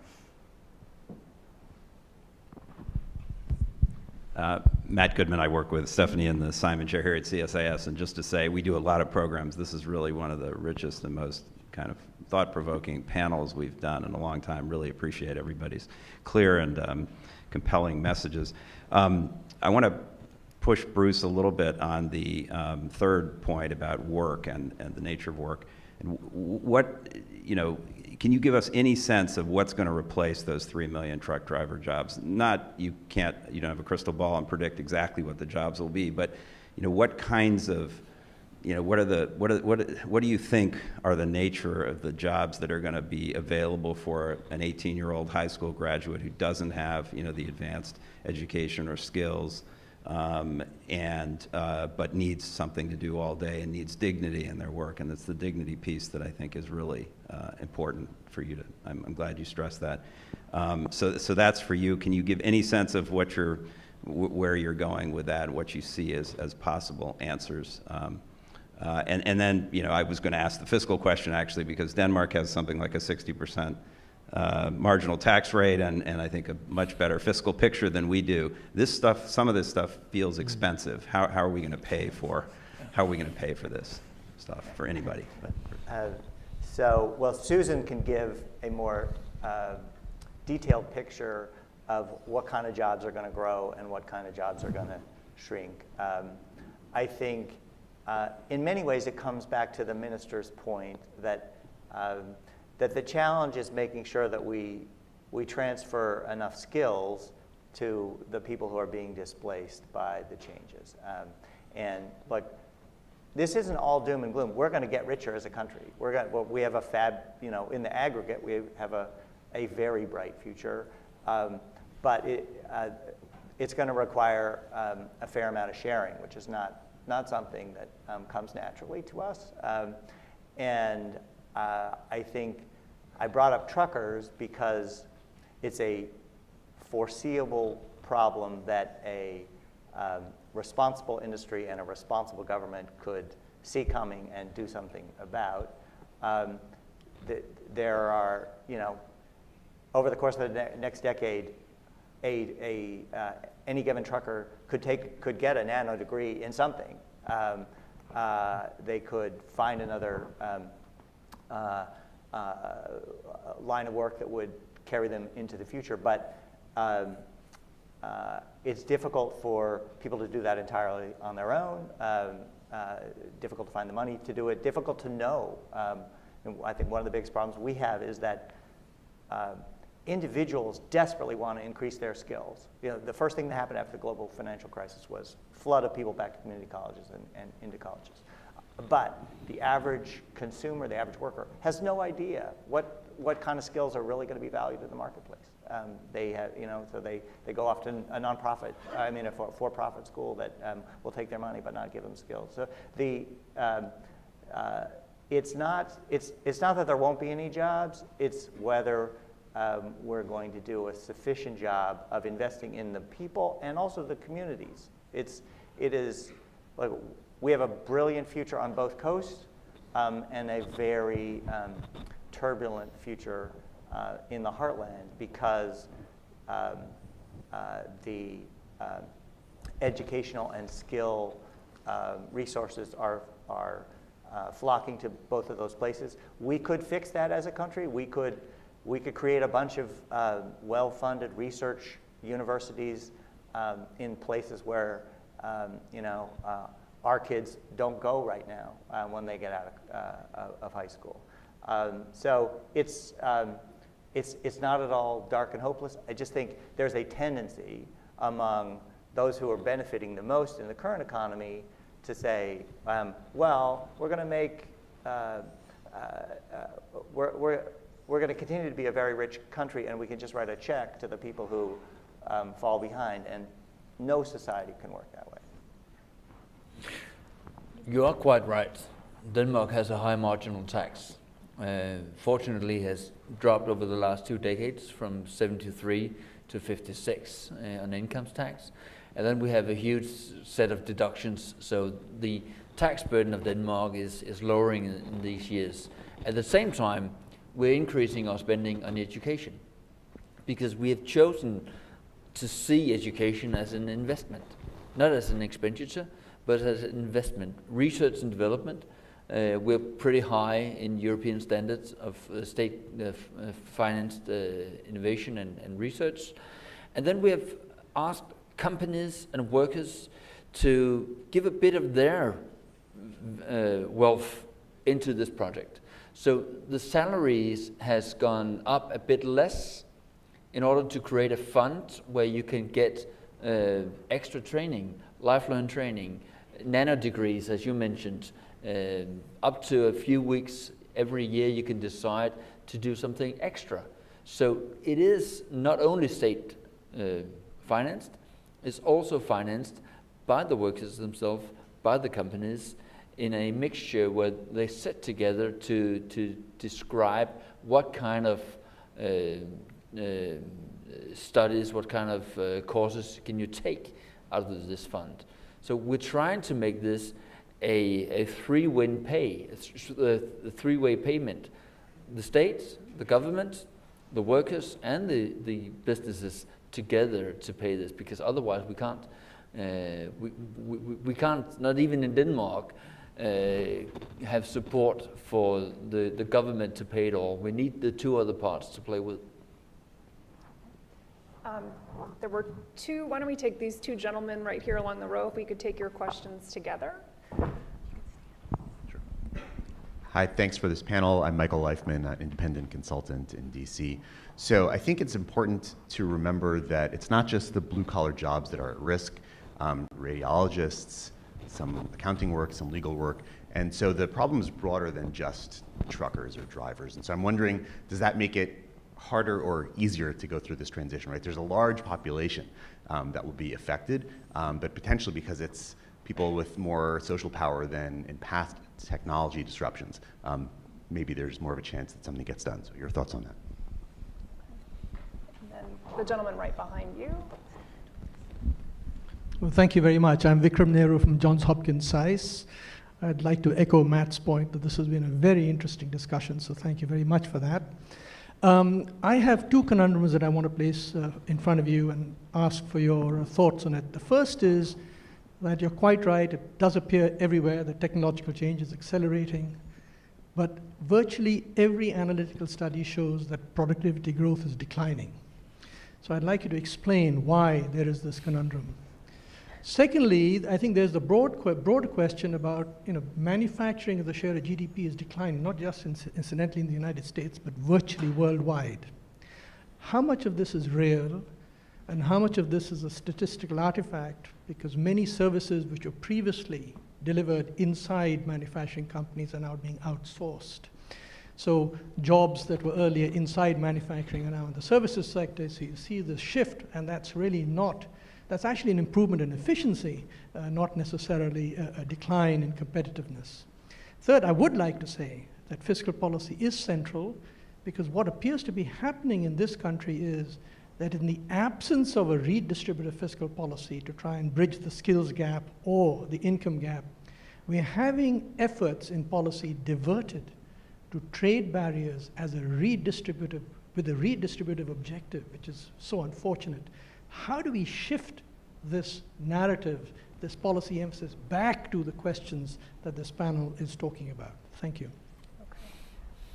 Matt Goodman, I work with Stephanie and the Simon Chair here at CSIS, and just to say, we do a lot of programs. This is really one of the richest and most kind of thought-provoking panels we've done in a long time. Really appreciate everybody's clear and compelling messages. I want to push Bruce a little bit on the third point about work and the nature of work. And what, can you give us any sense of what's going to replace those 3 million truck driver jobs? Not, you don't have a crystal ball and predict exactly what the jobs will be, but what kinds of, what do you think are the nature of the jobs that are going to be available for an 18-year-old high school graduate who doesn't have, the advanced education or skills, but needs something to do all day and needs dignity in their work, and it's the dignity piece that I think is really important for you to. I'm glad you stressed that. So that's for you. Can you give any sense of where you're going with that, and what you see as possible answers? And then I was going to ask the fiscal question actually, because Denmark has something like a 60%. Marginal tax rate and I think a much better fiscal picture than we do. Some of this stuff feels expensive. How are we going to pay for this stuff for anybody? Well, Susan can give a more detailed picture of what kind of jobs are going to grow and what kind of jobs are going to shrink. I think in many ways it comes back to the minister's point that the challenge is making sure that we transfer enough skills to the people who are being displaced by the changes. And look, this isn't all doom and gloom. We're going to get richer as a country. We have in the aggregate, we have a very bright future, but it's going to require a fair amount of sharing, which is not something that comes naturally to us. I think I brought up truckers because it's a foreseeable problem that a responsible industry and a responsible government could see coming and do something about. There are, over the course of the next decade, any given trucker could get a nano degree in something. They could find another line of work that would carry them into the future, but it's difficult for people to do that entirely on their own, difficult to find the money to do it, difficult to know. And I think one of the biggest problems we have is that individuals desperately want to increase their skills. The first thing that happened after the global financial crisis was flood of people back to community colleges and into colleges. But the average consumer, the average worker, has no idea what kind of skills are really going to be valued in the marketplace. They have, so they go off to a nonprofit, a for-profit school that will take their money but not give them skills. So it's not that there won't be any jobs. It's whether we're going to do a sufficient job of investing in the people and also the communities. It is like. We have a brilliant future on both coasts and a very turbulent future in the heartland because the educational and skill resources are flocking to both of those places. We could fix that as a country. We could we could create a bunch of well-funded research universities in places where our kids don't go right now when they get out of high school. So it's not at all dark and hopeless. I just think there's a tendency among those who are benefiting the most in the current economy to say, well, we're going to make, we're going to continue to be a very rich country, and we can just write a check to the people who fall behind, and no society can work that way. You are quite right. Denmark has a high marginal tax. Fortunately, has dropped over the last 2 decades from 73 to 56 on income tax. And then we have a huge set of deductions, so the tax burden of Denmark is lowering in these years. At the same time, we're increasing our spending on education because we have chosen to see education as an investment, not as an expenditure, but as an investment. Research and development, we're pretty high in European standards of state-financed innovation and research. And then we have asked companies and workers to give a bit of their wealth into this project. So the salaries has gone up a bit less in order to create a fund where you can get extra training, lifelong training, nano degrees, as you mentioned, up to a few weeks every year you can decide to do something extra. So it is not only state financed, it's also financed by the workers themselves, by the companies, in a mixture where they sit together to describe what kind of studies, what kind of courses can you take out of this fund. So we're trying to make this a three-win pay, a three-way payment. The states, the government, the workers, and the businesses together to pay this, because otherwise we can't. We can't, not even in Denmark, have support for the government to pay it all. We need the two other parts to play with. There were two, why don't we take these two gentlemen right here along the row, if we could take your questions together. Sure. Hi, thanks for this panel. I'm Michael Leifman, an independent consultant in DC. So I think it's important to remember that it's not just the blue-collar jobs that are at risk, radiologists, some accounting work, some legal work, and so the problem is broader than just truckers or drivers. And so I'm wondering, does that make it harder or easier to go through this transition, right? There's a large population that will be affected, but potentially because it's people with more social power than in past technology disruptions, maybe there's more of a chance that something gets done. So your thoughts on that? And then the gentleman right behind you. Well, thank you very much. I'm Vikram Nehru from Johns Hopkins CSIS. I'd like to echo Matt's point that this has been a very interesting discussion, so thank you very much for that. I have two conundrums that I want to place in front of you and ask for your thoughts on it. The first is that you're quite right, it does appear everywhere that technological change is accelerating, but virtually every analytical study shows that productivity growth is declining. So I'd like you to explain why there is this conundrum. Secondly, I think there's the broader question about, manufacturing as a share of GDP is declining, not just incidentally in the United States, but virtually worldwide. How much of this is real, and how much of this is a statistical artifact? Because many services which were previously delivered inside manufacturing companies are now being outsourced. So jobs that were earlier inside manufacturing are now in the services sector. So you see the shift, and that's really not. That's actually an improvement in efficiency, not necessarily a decline in competitiveness. Third, I would like to say that fiscal policy is central, because what appears to be happening in this country is that in the absence of a redistributive fiscal policy to try and bridge the skills gap or the income gap, we're having efforts in policy diverted to trade barriers as a redistributive, with a redistributive objective, which is so unfortunate. How do we shift this narrative, this policy emphasis, back to the questions that this panel is talking about? Thank you. Okay.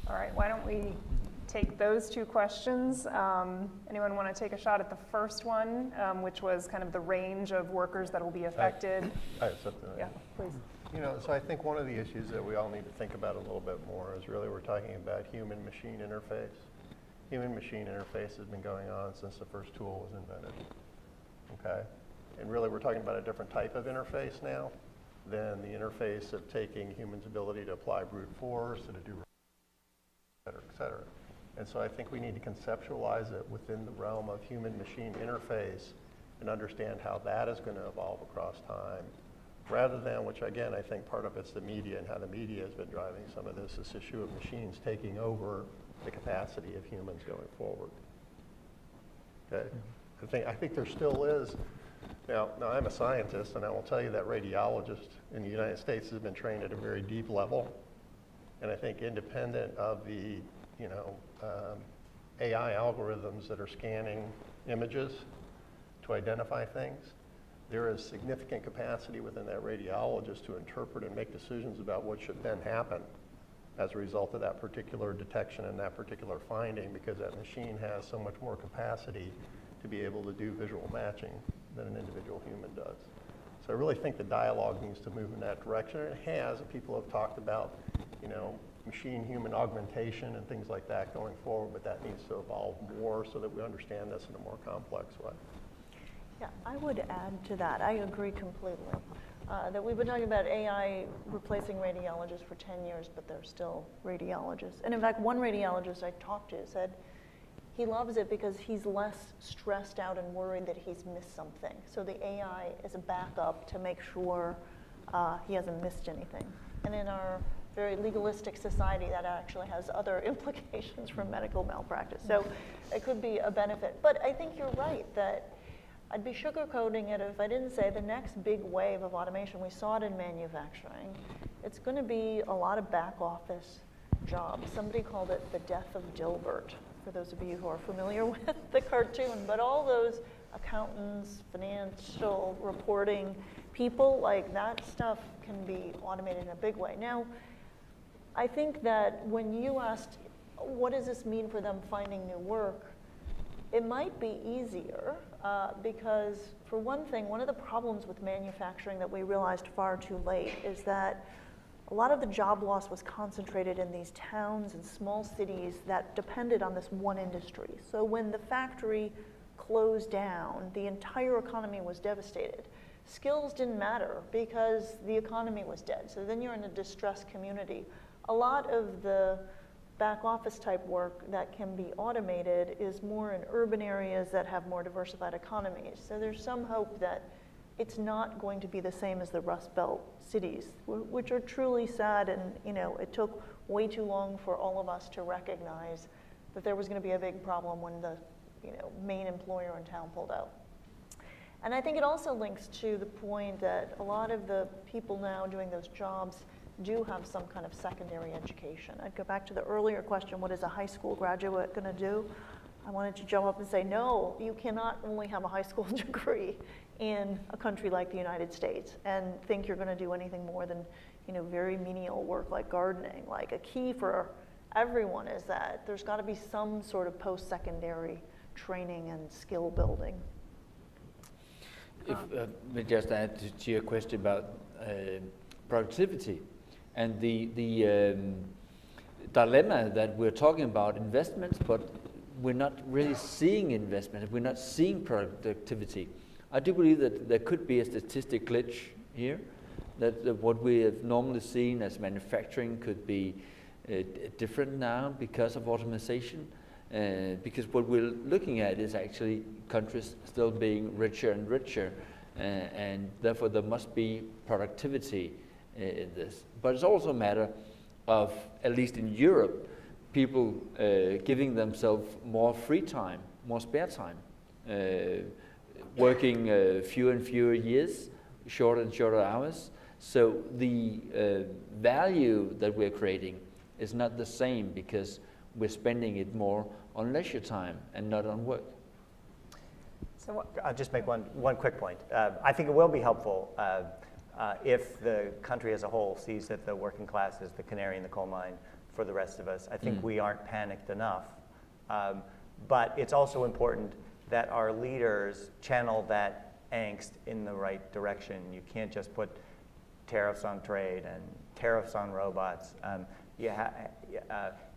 All right, why don't we take those two questions. Anyone want to take a shot at the first one, which was kind of the range of workers that will be affected? I have something. Yeah, please. You know, so I think one of the issues that we all need to think about a little bit more is really we're talking about human-machine interface. Human-machine interface has been going on since the first tool was invented, okay? And really we're talking about a different type of interface now than the interface of taking humans' ability to apply brute force and to do et cetera, et cetera. And so I think we need to conceptualize it within the realm of human-machine interface and understand how that is going to evolve across time, rather than, which again, I think part of it's the media and how the media has been driving some of this issue of machines taking over the capacity of humans going forward. Okay? I think there still is. Now I'm a scientist, and I will tell you that radiologists in the United States have been trained at a very deep level. And I think independent of the, AI algorithms that are scanning images to identify things, there is significant capacity within that radiologist to interpret and make decisions about what should then happen as a result of that particular detection and that particular finding, because that machine has so much more capacity to be able to do visual matching than an individual human does. So I really think the dialogue needs to move in that direction. It has, and people have talked about, machine-human augmentation and things like that going forward, but that needs to evolve more so that we understand this in a more complex way. Yeah, I would add to that. I agree completely. That we've been talking about AI replacing radiologists for 10 years, but they're still radiologists. And in fact, one radiologist I talked to said he loves it because he's less stressed out and worried that he's missed something. So the AI is a backup to make sure he hasn't missed anything. And in our very legalistic society, that actually has other implications for medical malpractice. So it could be a benefit. But I think you're right that I'd be sugarcoating it if I didn't say the next big wave of automation, we saw it in manufacturing, it's going to be a lot of back office jobs. Somebody called it the Death of Dilbert, for those of you who are familiar with the cartoon. But all those accountants, financial reporting people, like that stuff can be automated in a big way. Now, I think that when you asked, what does this mean for them finding new work? It might be easier because, for one thing, one of the problems with manufacturing that we realized far too late is that a lot of the job loss was concentrated in these towns and small cities that depended on this one industry. So when the factory closed down, the entire economy was devastated. Skills didn't matter because the economy was dead. So then you're in a distressed community. A lot of the back office type work that can be automated is more in urban areas that have more diversified economies. So there's some hope that it's not going to be the same as the Rust Belt cities, which are truly sad, and it took way too long for all of us to recognize that there was going to be a big problem when the main employer in town pulled out. And I think it also links to the point that a lot of the people now doing those jobs do have some kind of secondary education. I'd go back to the earlier question, what is a high school graduate going to do? I wanted to jump up and say, no, you cannot only have a high school degree in a country like the United States and think you're going to do anything more than very menial work like gardening. Like, a key for everyone is that there's got to be some sort of post-secondary training and skill building. If we just add to your question about productivity and the dilemma that we're talking about investments, but we're not really seeing investment, we're not seeing productivity. I do believe that there could be a statistic glitch here, that what we have normally seen as manufacturing could be different now because of automation. Because what we're looking at is actually countries still being richer and richer, and therefore there must be productivity in this. But it's also a matter of, at least in Europe, people giving themselves more free time, more spare time, working fewer and fewer years, shorter and shorter hours. So the value that we're creating is not the same because we're spending it more on leisure time and not on work. So I'll just make one quick point. I think it will be helpful if the country as a whole sees that the working class is the canary in the coal mine for the rest of us. I think we aren't panicked enough But it's also important that our leaders channel that angst in the right direction. You can't just put tariffs on trade and tariffs on robots.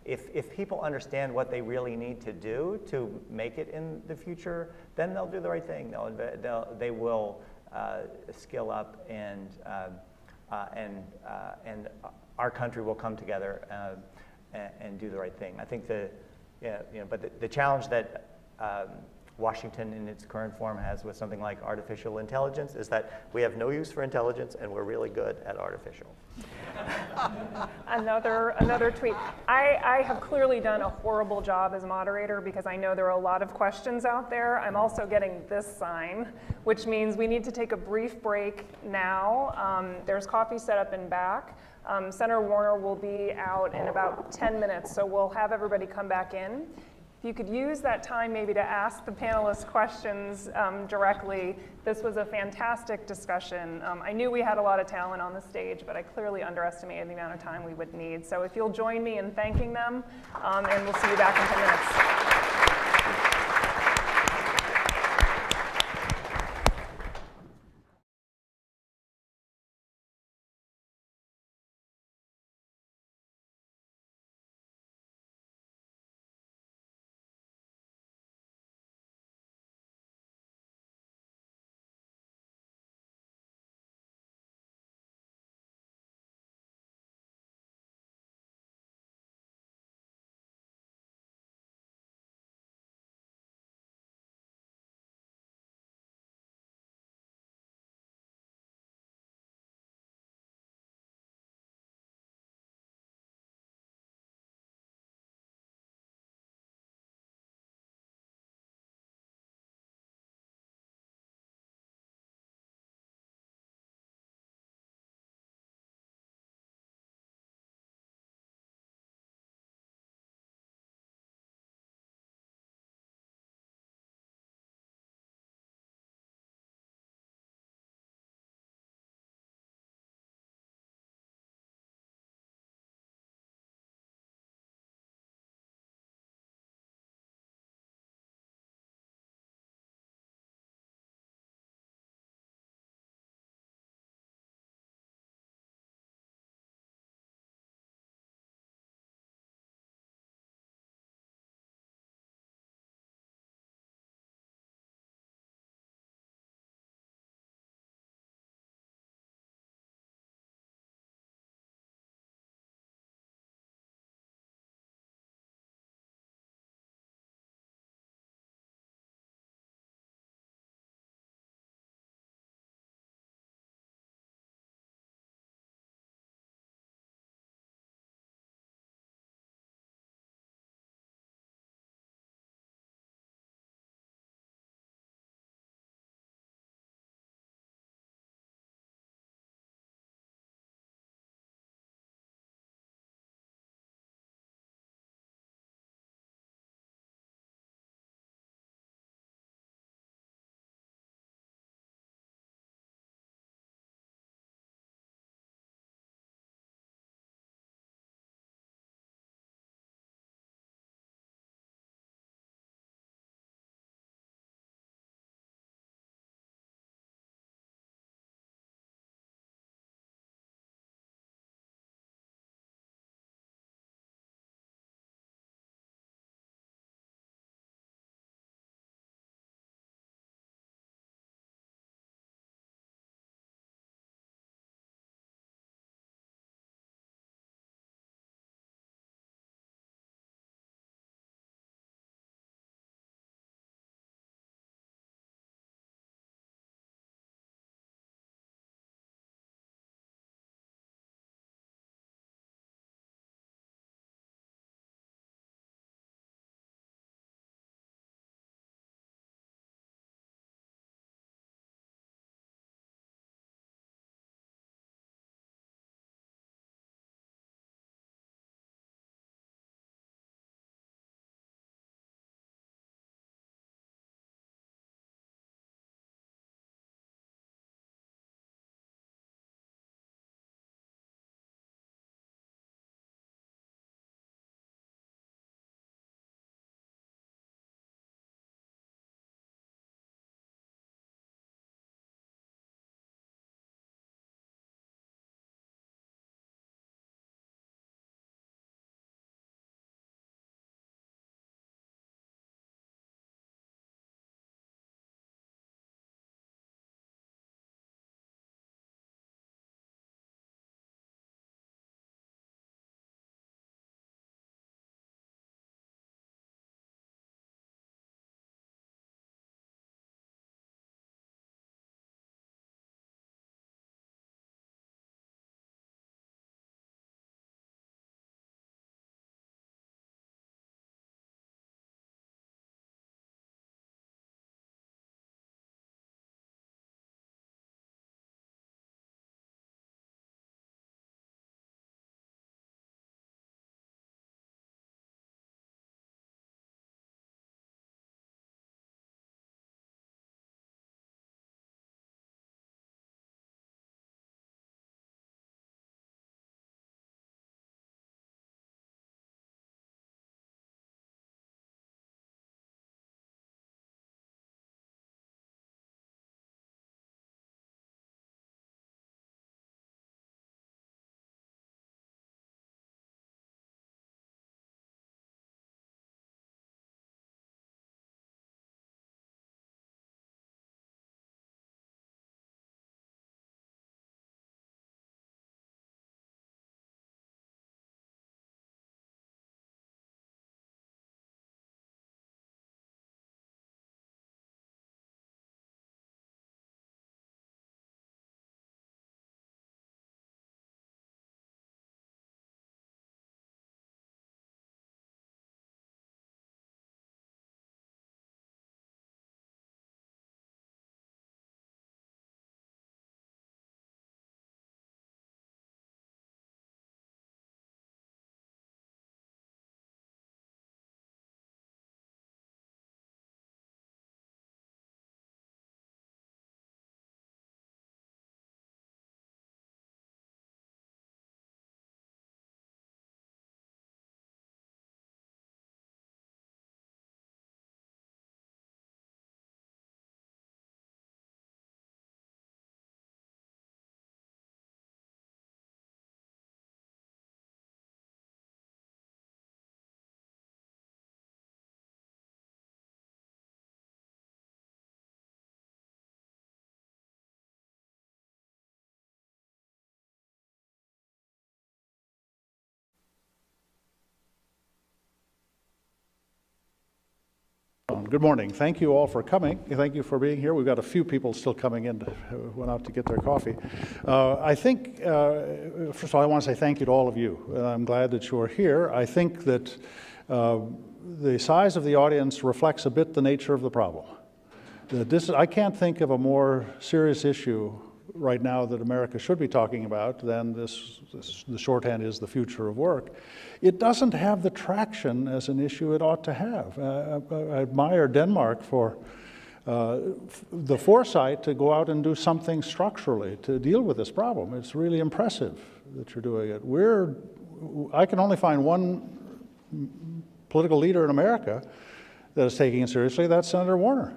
If people understand what they really need to do to make it in the future, then they'll do the right thing. They will skill up, and our country will come together and do the right thing. I think but the challenge that Washington in its current form has with something like artificial intelligence is that we have no use for intelligence and we're really good at artificial. Another tweet. I have clearly done a horrible job as moderator because I know there are a lot of questions out there. I'm also getting this sign, which means we need to take a brief break now. There's coffee set up in back. Senator Warner will be out in about 10 minutes, so we'll have everybody come back in. If you could use that time maybe to ask the panelists questions directly. This was a fantastic discussion. I knew we had a lot of talent on the stage, but I clearly underestimated the amount of time we would need. So if you'll join me in thanking them, and we'll see you back in 10 minutes. Good morning. Thank you all for coming. Thank you for being here. We've got a few people still coming in who went out to get their coffee. I think, first of all, I want to say thank you to all of you. I'm glad that you're here. I think that the size of the audience reflects a bit the nature of the problem. I can't think of a more serious issue right now that America should be talking about than the shorthand is the future of work. It doesn't have the traction as an issue it ought to have. I admire Denmark for the foresight to go out and do something structurally to deal with this problem. It's really impressive that you're doing it. I can only find one political leader in America that is taking it seriously. That's Senator Warner.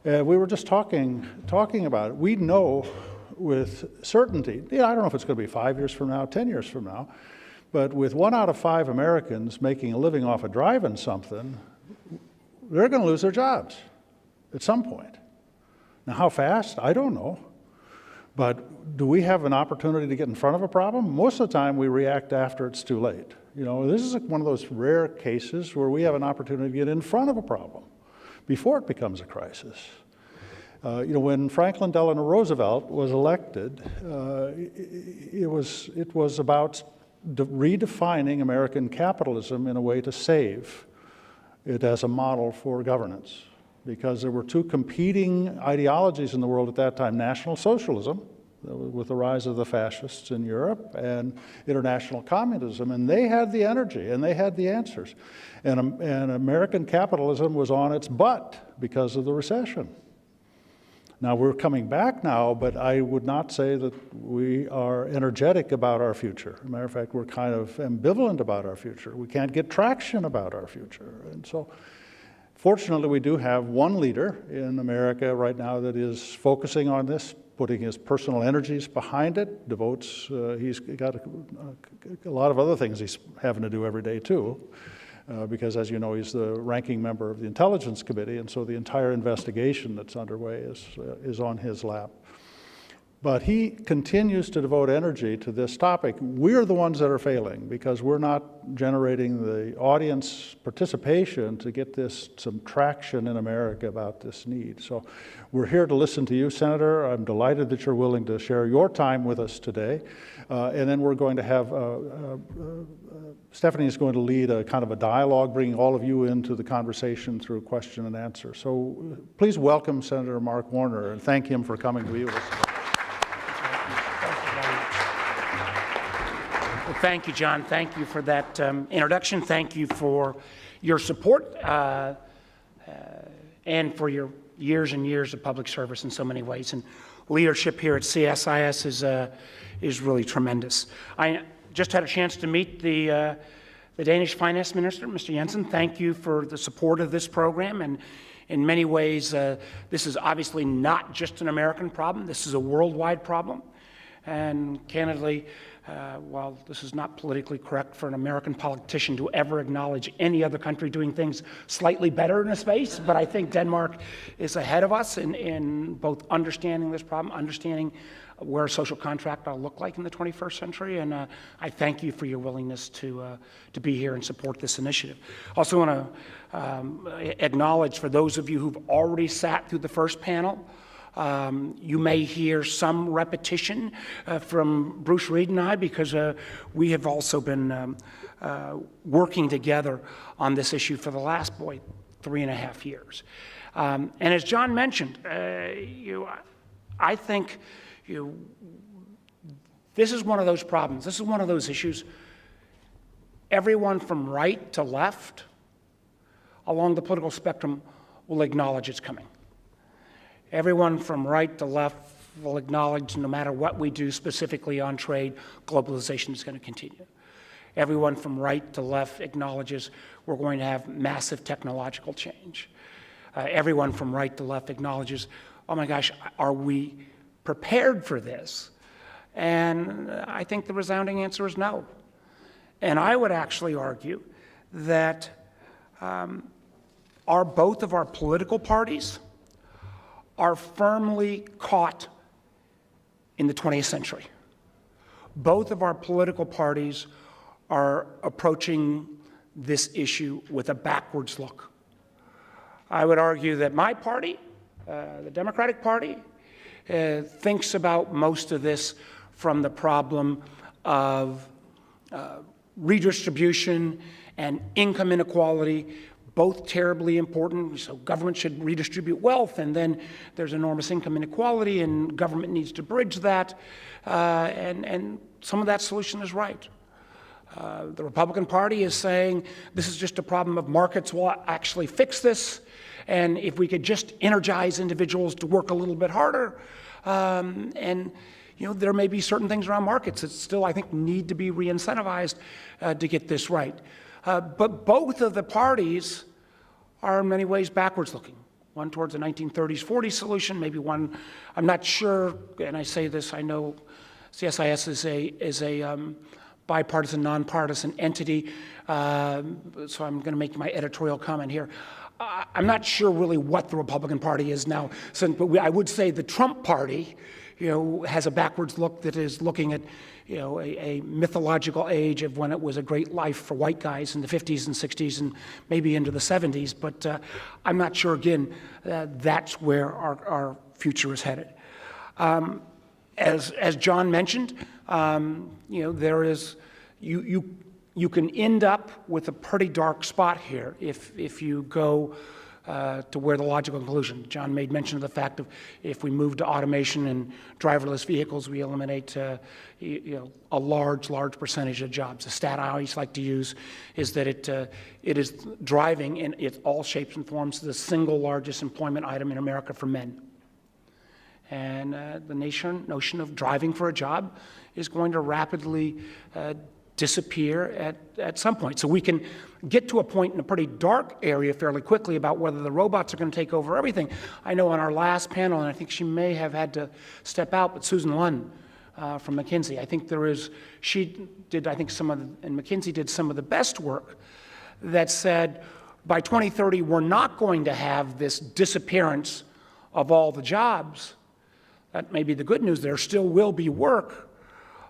We were just talking about it. We know with certainty, I don't know if it's going to be 5 years from now, 10 years from now, but with 1 out of 5 Americans making a living off of driving something, they're going to lose their jobs at some point. Now, how fast? I don't know. But do we have an opportunity to get in front of a problem? Most of the time, we react after it's too late. You know, this is one of those rare cases where we have an opportunity to get in front of a problem before it becomes a crisis. When Franklin Delano Roosevelt was elected, it was about redefining American capitalism in a way to save it as a model for governance. Because there were two competing ideologies in the world at that time, National Socialism, with the rise of the fascists in Europe, and international communism, and they had the energy and they had the answers. And American capitalism was on its butt because of the recession. Now, we're coming back now, but I would not say that we are energetic about our future. As a matter of fact, we're kind of ambivalent about our future. We can't get traction about our future. And so, fortunately, we do have one leader in America right now that is focusing on this, putting his personal energies behind it, he's got a lot of other things he's having to do every day too, because as you know, he's the ranking member of the Intelligence Committee, and so the entire investigation that's underway is on his lap. But he continues to devote energy to this topic. We're the ones that are failing because we're not generating the audience participation to get some traction in America about this need. So we're here to listen to you, Senator. I'm delighted that you're willing to share your time with us today. And then we're going to have, Stephanie is going to lead a kind of a dialogue, bringing all of you into the conversation through question and answer. So please welcome Senator Mark Warner and thank him for coming to be with us today. Well, thank you, John. Thank you for that introduction. Thank you for your support and for your years and years of public service in so many ways. And leadership here at CSIS is really tremendous. I just had a chance to meet the Danish Finance Minister, Mr. Jensen. Thank you for the support of this program. And in many ways, this is obviously not just an American problem. This is a worldwide problem. And candidly, while this is not politically correct for an American politician to ever acknowledge any other country doing things slightly better in a space, but I think Denmark is ahead of us in both understanding this problem, understanding where a social contract ought to look like in the 21st century, and I thank you for your willingness to be here and support this initiative. Also want to acknowledge for those of you who've already sat through the first panel, you may hear some repetition from Bruce Reed and I because we have also been working together on this issue for the last, 3.5 years. And as John mentioned, I think this is one of those problems. This is one of those issues. Everyone from right to left along the political spectrum will acknowledge it's coming. Everyone from right to left will acknowledge no matter what we do specifically on trade, globalization is going to continue. Everyone from right to left acknowledges we're going to have massive technological change. Everyone from right to left acknowledges, oh my gosh, are we prepared for this? And I think the resounding answer is no. And I would actually argue that both of our political parties are firmly caught in the 20th century. Both of our political parties are approaching this issue with a backwards look. I would argue that my party, the Democratic Party, thinks about most of this from the problem of redistribution and income inequality, both terribly important. So government should redistribute wealth, and then there's enormous income inequality, and government needs to bridge that. And some of that solution is right. The Republican Party is saying this is just a problem of markets will actually fix this, and if we could just energize individuals to work a little bit harder, and there may be certain things around markets that still, I think, need to be re-incentivized to get this right. But both of the parties are in many ways backwards looking. One towards a 1930s, 40s solution, maybe one, I'm not sure, and I say this, I know CSIS is a bipartisan, nonpartisan entity, so I'm going to make my editorial comment here. I'm not sure really what the Republican Party is now, but I would say the Trump Party, has a backwards look that is looking at, a mythological age of when it was a great life for white guys in the 50s and 60s and maybe into the 70s. But I'm not sure, again, that's where our future is headed. As John mentioned, there is, you can end up with a pretty dark spot here if you go to where the logical conclusion. John made mention of the fact of if we move to automation and driverless vehicles, we eliminate a large percentage of jobs. The stat I always like to use is that it is driving in its all shapes and forms the single largest employment item in America for men. And the notion of driving for a job is going to rapidly disappear at some point. So we can get to a point in a pretty dark area fairly quickly about whether the robots are going to take over everything. I know on our last panel, and I think she may have had to step out, but Susan Lunn from McKinsey, I think she did, I think and McKinsey did some of the best work that said by 2030, we're not going to have this disappearance of all the jobs. That may be the good news. There still will be work.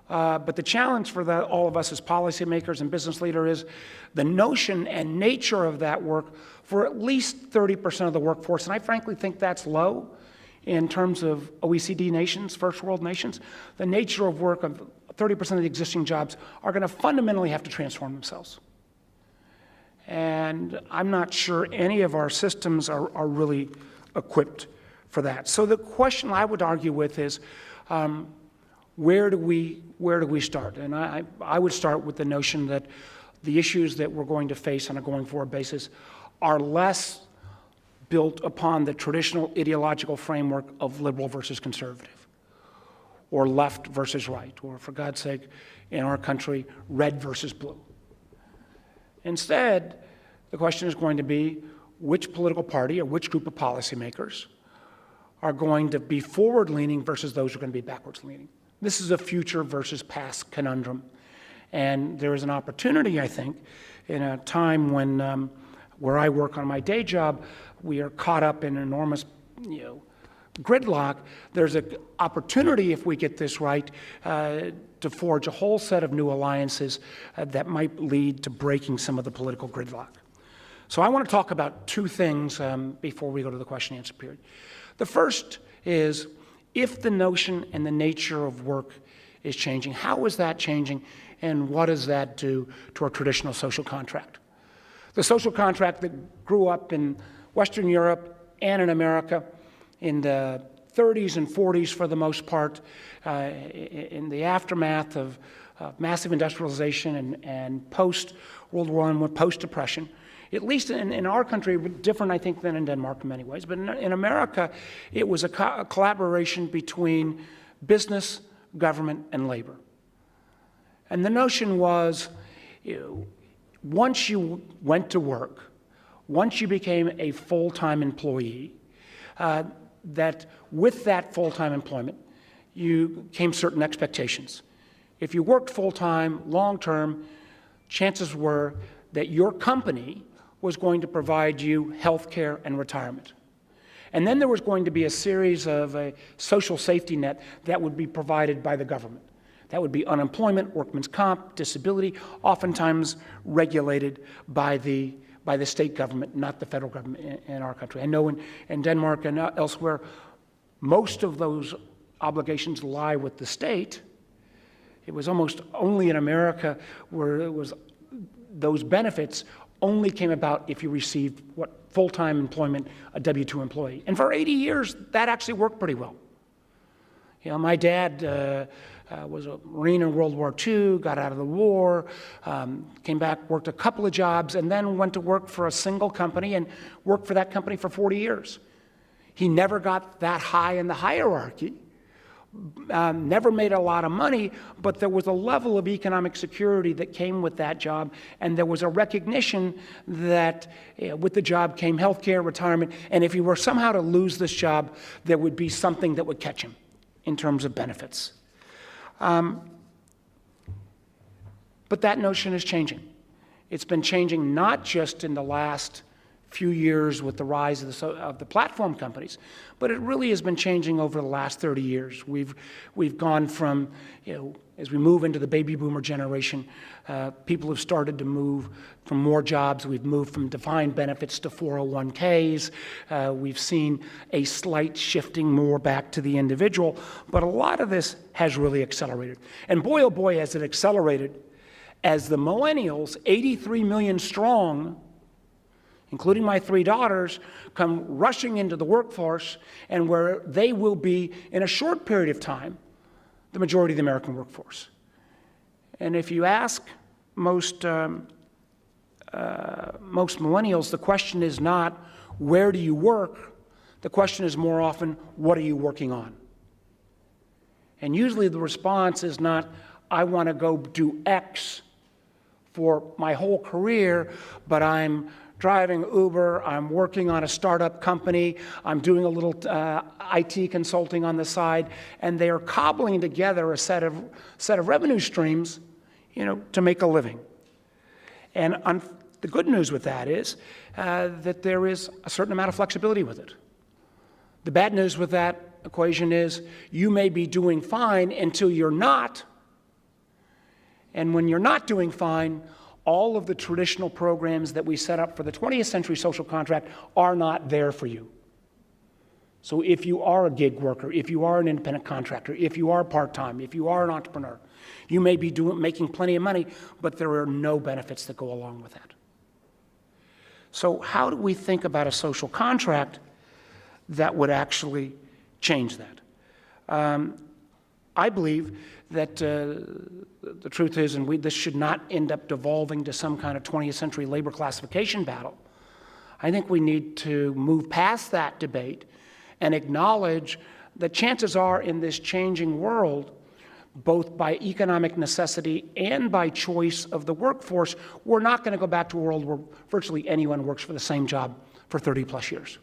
But the challenge for all of us as policymakers and business leaders is the notion and nature of that work for at least 30% of the workforce. And I frankly think that's low in terms of OECD nations, first world nations. The nature of work of 30% of the existing jobs are going to fundamentally have to transform themselves. And I'm not sure any of our systems are really equipped for that. So the question I would argue with is, where do we start? And I would start with the notion that the issues that we're going to face on a going forward basis are less built upon the traditional ideological framework of liberal versus conservative, or left versus right, or for God's sake, in our country, red versus blue. Instead, the question is going to be which political party or which group of policymakers are going to be forward-leaning versus those who are going to be backwards-leaning. This is a future versus past conundrum. And there is an opportunity, I think, in a time when, where I work on my day job, we are caught up in enormous, gridlock. There's an opportunity, if we get this right, to forge a whole set of new alliances that might lead to breaking some of the political gridlock. So I want to talk about two things before we go to the question and answer period. The first is, if the notion and the nature of work is changing, how is that changing, and what does that do to our traditional social contract? The social contract that grew up in Western Europe and in America in the 30s and 40s for the most part, in the aftermath of massive industrialization and post-World War I, post-Depression, at least in our country, different, I think, than in Denmark in many ways. But in America, it was a collaboration between business, government, and labor. And the notion was, once you went to work, once you became a full-time employee, that with that full-time employment, came certain expectations. If you worked full-time, long-term, chances were that your company was going to provide you health care and retirement. And then there was going to be a series of a social safety net that would be provided by the government. That would be unemployment, workman's comp, disability, oftentimes regulated by the by the state government, not the federal government in our country. I know in Denmark and elsewhere, most of those obligations lie with the state. It was almost only in America where it was those benefits only came about if you received full-time employment, a W-2 employee. And for 80 years, that actually worked pretty well. You know, my dad was a Marine in World War II, got out of the war, came back, worked a couple of jobs, and then went to work for a single company and worked for that company for 40 years. He never got that high in the hierarchy, never made a lot of money, but there was a level of economic security that came with that job, and there was a recognition that with the job came health care, retirement, and if he were somehow to lose this job, there would be something that would catch him in terms of benefits. But that notion is changing. It's been changing not just in the last few years with the rise of the platform companies, but it really has been changing over the last 30 years. We've gone from, as we move into the baby boomer generation, people have started to move from more jobs. We've moved from defined benefits to 401ks. We've seen a slight shifting more back to the individual, but a lot of this has really accelerated. And boy, oh boy, has it accelerated as the millennials, 83 million strong, including my 3 daughters, come rushing into the workforce, and where they will be, in a short period of time, the majority of the American workforce. And if you ask most millennials, the question is not, where do you work? The question is more often, what are you working on? And usually the response is not, I want to go do X for my whole career, but I'm driving Uber, I'm working on a startup company, I'm doing a little IT consulting on the side, and they are cobbling together a set of revenue streams, to make a living. And the good news with that is that there is a certain amount of flexibility with it. The bad news with that equation is you may be doing fine until you're not, and when you're not doing fine, all of the traditional programs that we set up for the 20th century social contract are not there for you. So if you are a gig worker, if you are an independent contractor, if you are part-time, if you are an entrepreneur, you may be making plenty of money, but there are no benefits that go along with that. So how do we think about a social contract that would actually change that? I believe that the truth is, and this should not end up devolving to some kind of 20th century labor classification battle. I think we need to move past that debate and acknowledge that chances are in this changing world, both by economic necessity and by choice of the workforce, we're not going to go back to a world where virtually anyone works for the same job for 30 plus years.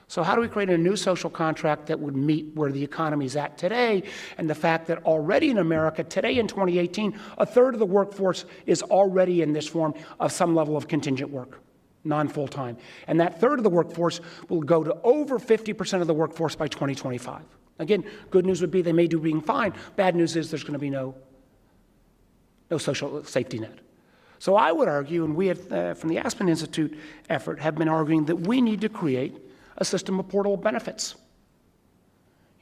So how do we create a new social contract that would meet where the economy is at today, and the fact that already in America, today in 2018, a third of the workforce is already in this form of some level of contingent work, non-full-time. And that third of the workforce will go to over 50% of the workforce by 2025. Again, good news would be they may do being fine. Bad news is there's going to be no social safety net. So I would argue, and we from the Aspen Institute effort have been arguing that we need to create a system of portable benefits.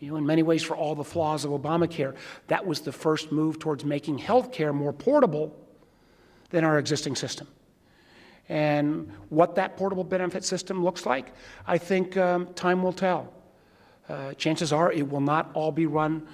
In many ways, for all the flaws of Obamacare, that was the first move towards making health care more portable than our existing system. And what that portable benefit system looks like, I think time will tell. Chances are it will not all be run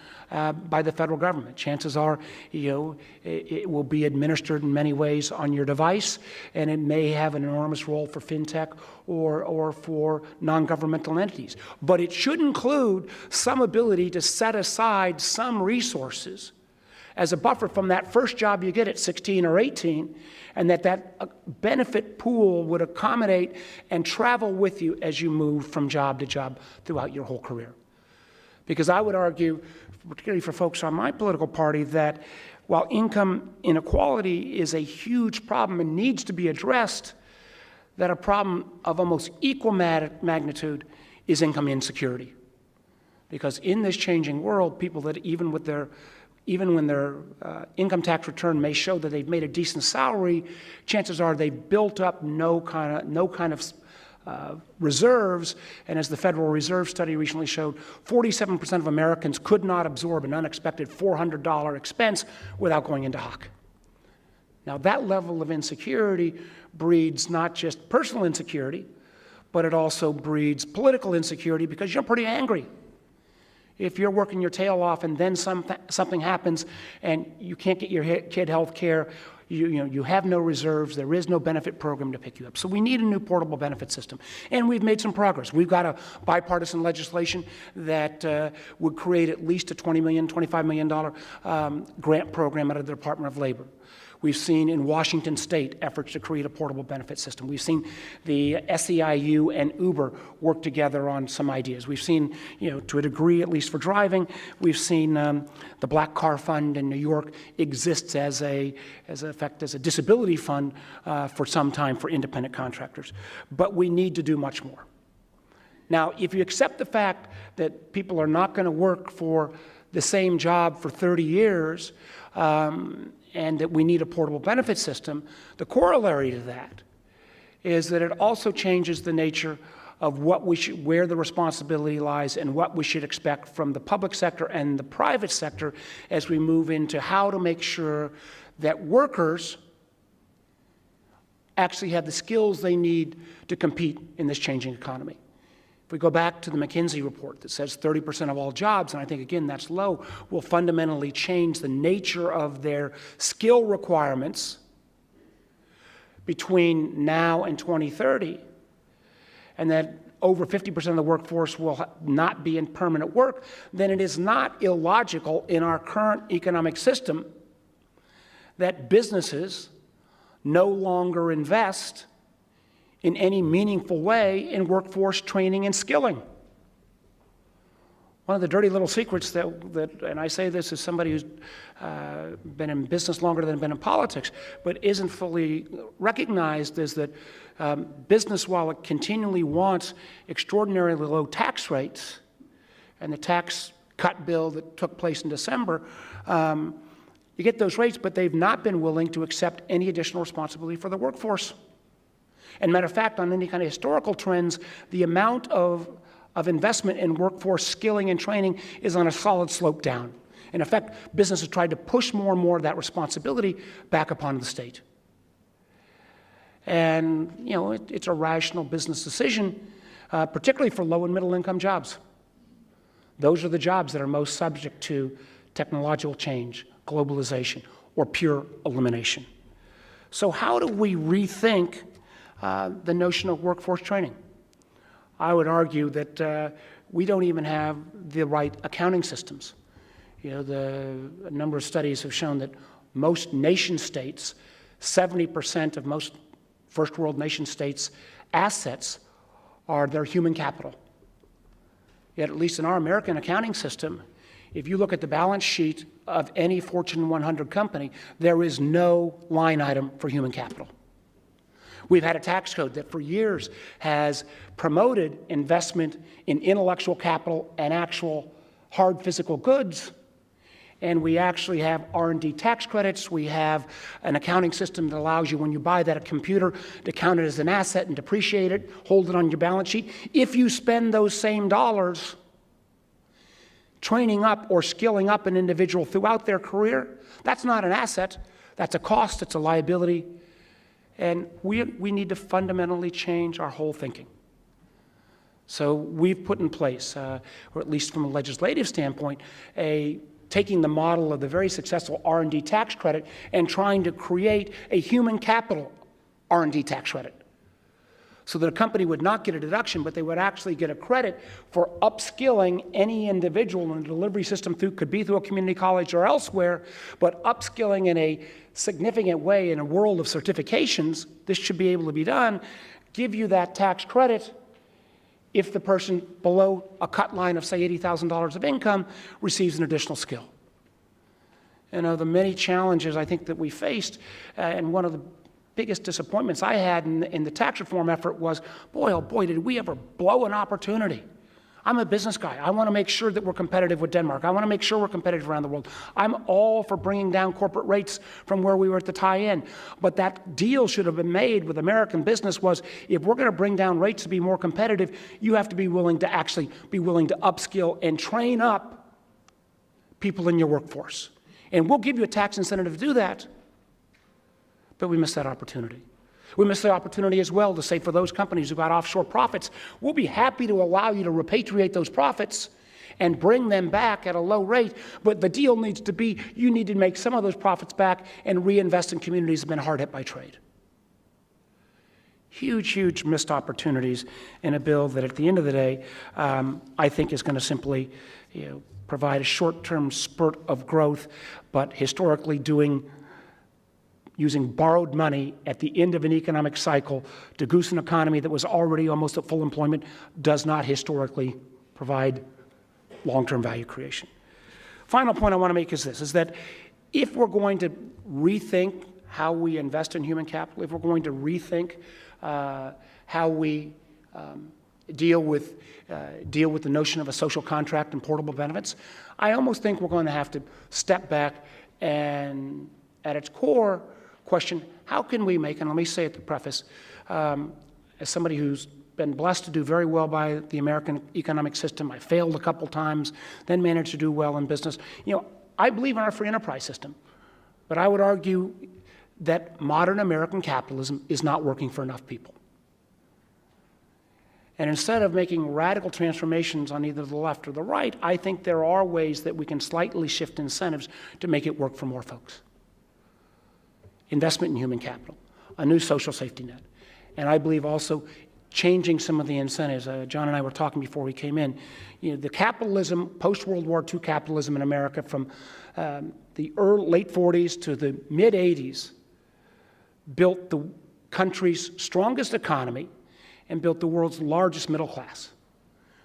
by the federal government. Chances are, it will be administered in many ways on your device, and it may have an enormous role for fintech or for non-governmental entities. But it should include some ability to set aside some resources as a buffer from that first job you get at 16 or 18, and that benefit pool would accommodate and travel with you as you move from job to job throughout your whole career. Because I would argue, particularly for folks on my political party, that while income inequality is a huge problem and needs to be addressed, that a problem of almost equal magnitude is income insecurity. Because in this changing world, people that even with their even when their income tax return may show that they've made a decent salary, chances are they've built up no kind of reserves. And as the Federal Reserve study recently showed, 47% of Americans could not absorb an unexpected $400 expense without going into hock. Now, that level of insecurity breeds not just personal insecurity, but it also breeds political insecurity because you're pretty angry. If you're working your tail off and then something happens and you can't get your kid health care, you have no reserves, there is no benefit program to pick you up. So we need a new portable benefit system. And we've made some progress. We've got a bipartisan legislation that would create at least a $20 million, $25 million grant program out of the Department of Labor. We've seen in Washington State efforts to create a portable benefit system. We've seen the SEIU and Uber work together on some ideas. We've seen, to a degree, at least for driving, we've seen the Black Car Fund in New York exists as a disability fund for some time for independent contractors. But we need to do much more. Now, if you accept the fact that people are not going to work for the same job for 30 years, and that we need a portable benefit system, the corollary to that is that it also changes the nature of where the responsibility lies and what we should expect from the public sector and the private sector as we move into how to make sure that workers actually have the skills they need to compete in this changing economy. If we go back to the McKinsey report that says 30% of all jobs, and I think, again, that's low, will fundamentally change the nature of their skill requirements between now and 2030, and that over 50% of the workforce will not be in permanent work, then it is not illogical in our current economic system that businesses no longer invest in any meaningful way in workforce training and skilling. One of the dirty little secrets that and I say this as somebody who's been in business longer than been in politics, but isn't fully recognized, is that business, while it continually wants extraordinarily low tax rates, and the tax cut bill that took place in December, you get those rates, but they've not been willing to accept any additional responsibility for the workforce. And matter of fact, on any kind of historical trends, the amount of investment in workforce skilling and training is on a solid slope down. In effect, business has tried to push more and more of that responsibility back upon the state. And, it's a rational business decision, particularly for low and middle income jobs. Those are the jobs that are most subject to technological change, globalization, or pure elimination. So how do we rethink the notion of workforce training? I would argue that we don't even have the right accounting systems. A number of studies have shown that most nation states, 70% of most first world nation states' assets are their human capital. Yet, at least in our American accounting system, if you look at the balance sheet of any Fortune 100 company, there is no line item for human capital. We've had a tax code that for years has promoted investment in intellectual capital and actual hard physical goods. And we actually have R&D tax credits. We have an accounting system that allows you, when you buy that computer, to count it as an asset and depreciate it, hold it on your balance sheet. If you spend those same dollars training up or skilling up an individual throughout their career, that's not an asset. That's a cost. It's a liability. And we need to fundamentally change our whole thinking. So we've put in place, or at least from a legislative standpoint, taking the model of the very successful R&D tax credit and trying to create a human capital R&D tax credit, so that a company would not get a deduction, but they would actually get a credit for upskilling any individual in the delivery system could be through a community college or elsewhere, but upskilling in a significant way in a world of certifications. This should be able to be done, give you that tax credit if the person below a cut line of, say, $80,000 of income receives an additional skill. The many challenges I think that we faced, and one of the biggest disappointments I had in the tax reform effort was, boy, oh boy, did we ever blow an opportunity. I'm a business guy. I want to make sure that we're competitive with Denmark. I want to make sure we're competitive around the world. I'm all for bringing down corporate rates from where we were at the tie-in. But that deal should have been made with American business was, if we're going to bring down rates to be more competitive, you have to be willing to actually be willing to upskill and train up people in your workforce. And we'll give you a tax incentive to do that, but we missed that opportunity. We missed the opportunity as well to say, for those companies who got offshore profits, we'll be happy to allow you to repatriate those profits and bring them back at a low rate, but the deal needs to be, you need to make some of those profits back and reinvest in communities that have been hard hit by trade. Huge, huge missed opportunities in a bill that at the end of the day, I think is going to simply provide a short-term spurt of growth, but historically using borrowed money at the end of an economic cycle to goose an economy that was already almost at full employment does not historically provide long-term value creation. Final point I want to make is this, is that if we're going to rethink how we invest in human capital, if we're going to rethink how we deal with the notion of a social contract and portable benefits, I almost think we're going to have to step back and, at its core, question, how can we make, and let me say at the preface, as somebody who's been blessed to do very well by the American economic system, I failed a couple times, then managed to do well in business. I believe in our free enterprise system, but I would argue that modern American capitalism is not working for enough people. And instead of making radical transformations on either the left or the right, I think there are ways that we can slightly shift incentives to make it work for more folks. Investment in human capital, a new social safety net, and I believe also changing some of the incentives. John and I were talking before we came in. The capitalism, post-World War II capitalism in America from the late 40s to the mid-80s built the country's strongest economy and built the world's largest middle class.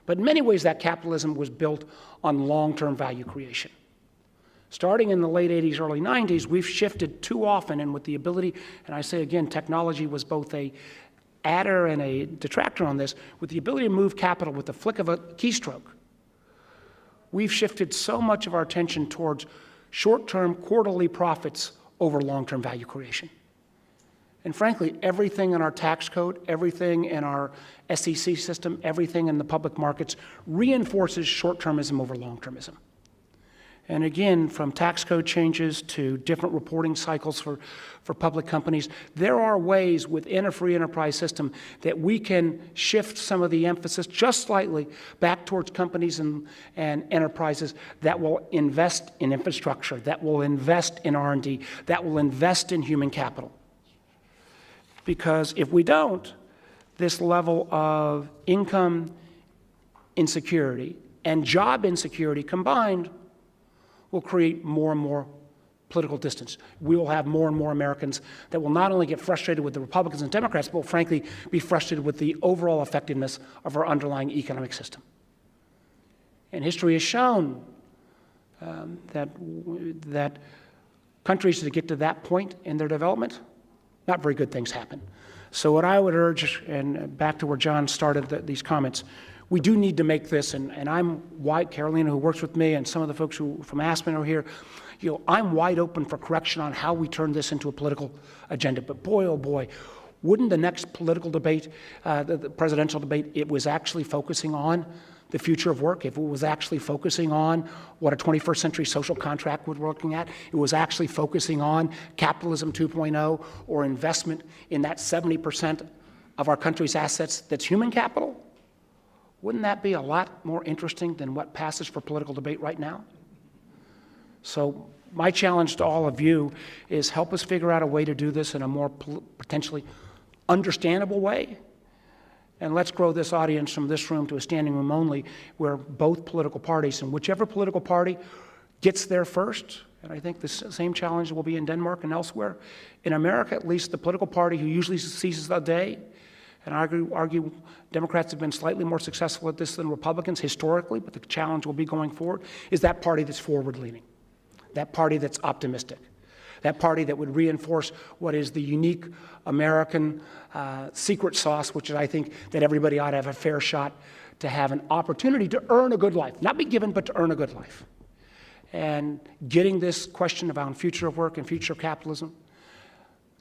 But in many ways, that capitalism was built on long-term value creation. Starting in the late 80s, early 90s, we've shifted too often, and with the ability, and I say again, technology was both a adder and a detractor on this, with the ability to move capital with the flick of a keystroke, we've shifted so much of our attention towards short-term quarterly profits over long-term value creation. And frankly, everything in our tax code, everything in our SEC system, everything in the public markets reinforces short-termism over long-termism. And again, from tax code changes to different reporting cycles for public companies, there are ways within a free enterprise system that we can shift some of the emphasis just slightly back towards companies and enterprises that will invest in infrastructure, that will invest in R&D, that will invest in human capital. Because if we don't, this level of income insecurity and job insecurity combined will create more and more political distance. We will have more and more Americans that will not only get frustrated with the Republicans and Democrats, but will frankly be frustrated with the overall effectiveness of our underlying economic system. And history has shown that countries that get to that point in their development, not very good things happen. So what I would urge, and back to where John started these comments, we do need to make this, and I'm wide, Carolina, who works with me, and some of the folks who from Aspen are here, I'm wide open for correction on how we turn this into a political agenda. But boy, oh boy, wouldn't the next political debate, the presidential debate, it was actually focusing on the future of work, if it was actually focusing on what a 21st century social contract was looking at, it was actually focusing on capitalism 2.0 or investment in that 70% of our country's assets that's human capital, wouldn't that be a lot more interesting than what passes for political debate right now? So my challenge to all of you is help us figure out a way to do this in a more potentially understandable way. And let's grow this audience from this room to a standing room only where both political parties, and whichever political party gets there first, and I think the same challenge will be in Denmark and elsewhere. In America, at least, the political party who usually seizes the day, and I argue Democrats have been slightly more successful at this than Republicans historically, but the challenge will be going forward, is that party that's forward-leaning, that party that's optimistic, that party that would reinforce what is the unique American secret sauce, which is, I think, that everybody ought to have a fair shot to have an opportunity to earn a good life, not be given, but to earn a good life. And getting this question about future of work and future of capitalism,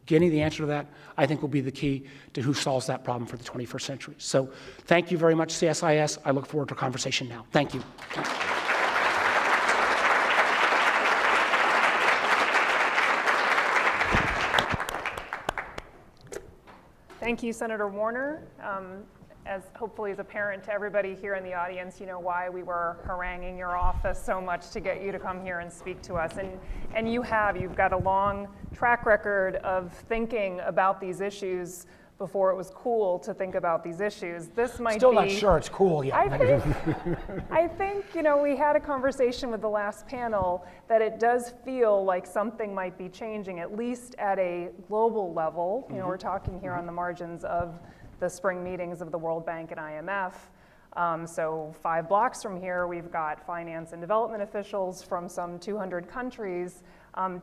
getting the answer to that, I think will be the key to who solves that problem for the 21st century. So thank you very much, CSIS. I look forward to a conversation now. Thank you. Thank you, Senator Warner. As hopefully is apparent to everybody here in the audience, you know why we were haranguing your office so much to get you to come here and speak to us. And you've got a long track record of thinking about these issues before it was cool to think about these issues. This might Still be... not sure it's cool yet. I think, you know, we had a conversation with the last panel that it does feel like something might be changing, at least at a global level. You know, we're talking here on the margins of the spring meetings of the World Bank and IMF. So 5 blocks from here, we've got finance and development officials from some 200 countries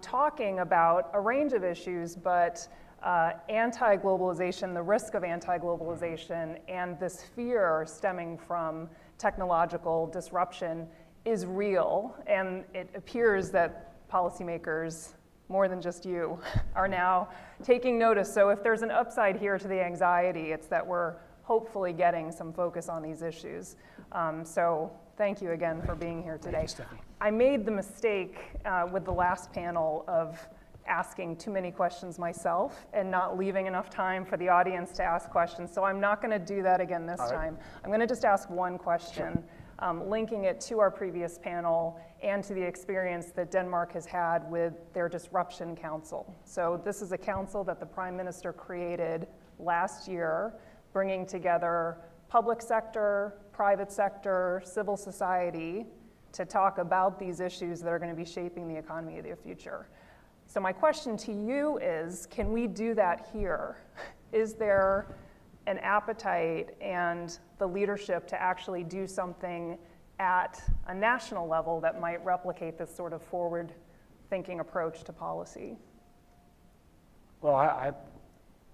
talking about a range of issues, but anti-globalization, the risk of anti-globalization, and this fear stemming from technological disruption is real. And it appears that policymakers, more than just you, are now taking notice. So if there's an upside here to the anxiety, it's that we're hopefully getting some focus on these issues. So thank you again for being here today. Thank you, Stephanie. I made the mistake with the last panel of asking too many questions myself and not leaving enough time for the audience to ask questions. So I'm not going to do that again this time. I'm going to just ask one question, linking it to our previous panel and to the experience that Denmark has had with their Disruption Council. So this is a council that the Prime Minister created last year, bringing together public sector, private sector, civil society to talk about these issues that are going to be shaping the economy of the future. So my question to you is, can we do that here? Is there an appetite and the leadership to actually do something at a national level that might replicate this sort of forward-thinking approach to policy? Well, I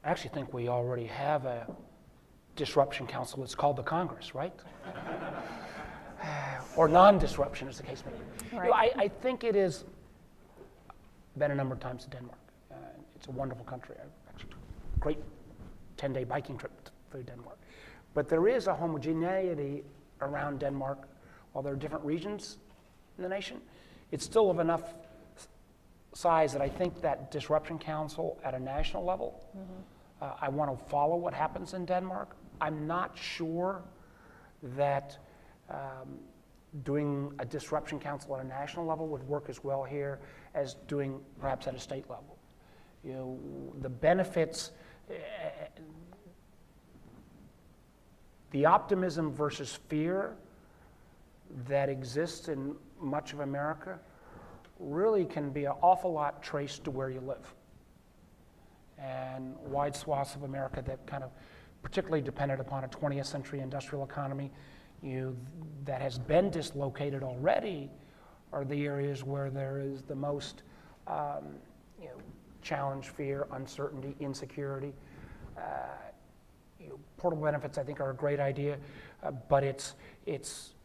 actually think we already have a disruption council. It's called the Congress, right? Or non-disruption, as the case may be. Right. You know, I think it is. Been a number of times to Denmark. It's a wonderful country. I actually took a great 10-day biking trip through Denmark. But there is a homogeneity around Denmark. While there are different regions in the nation, it's still of enough size that I think that Disruption Council at a national level, I want to follow what happens in Denmark. I'm not sure that doing a Disruption Council at a national level would work as well here as doing perhaps at a state level. You know, the benefits, the optimism versus fear that exists in much of America really can be an awful lot traced to where you live. And wide swaths of America that kind of particularly dependent upon a 20th century industrial economy, that has been dislocated already, are the areas where there is the most challenge, fear, uncertainty, insecurity. Portable benefits, I think, are a great idea, but it's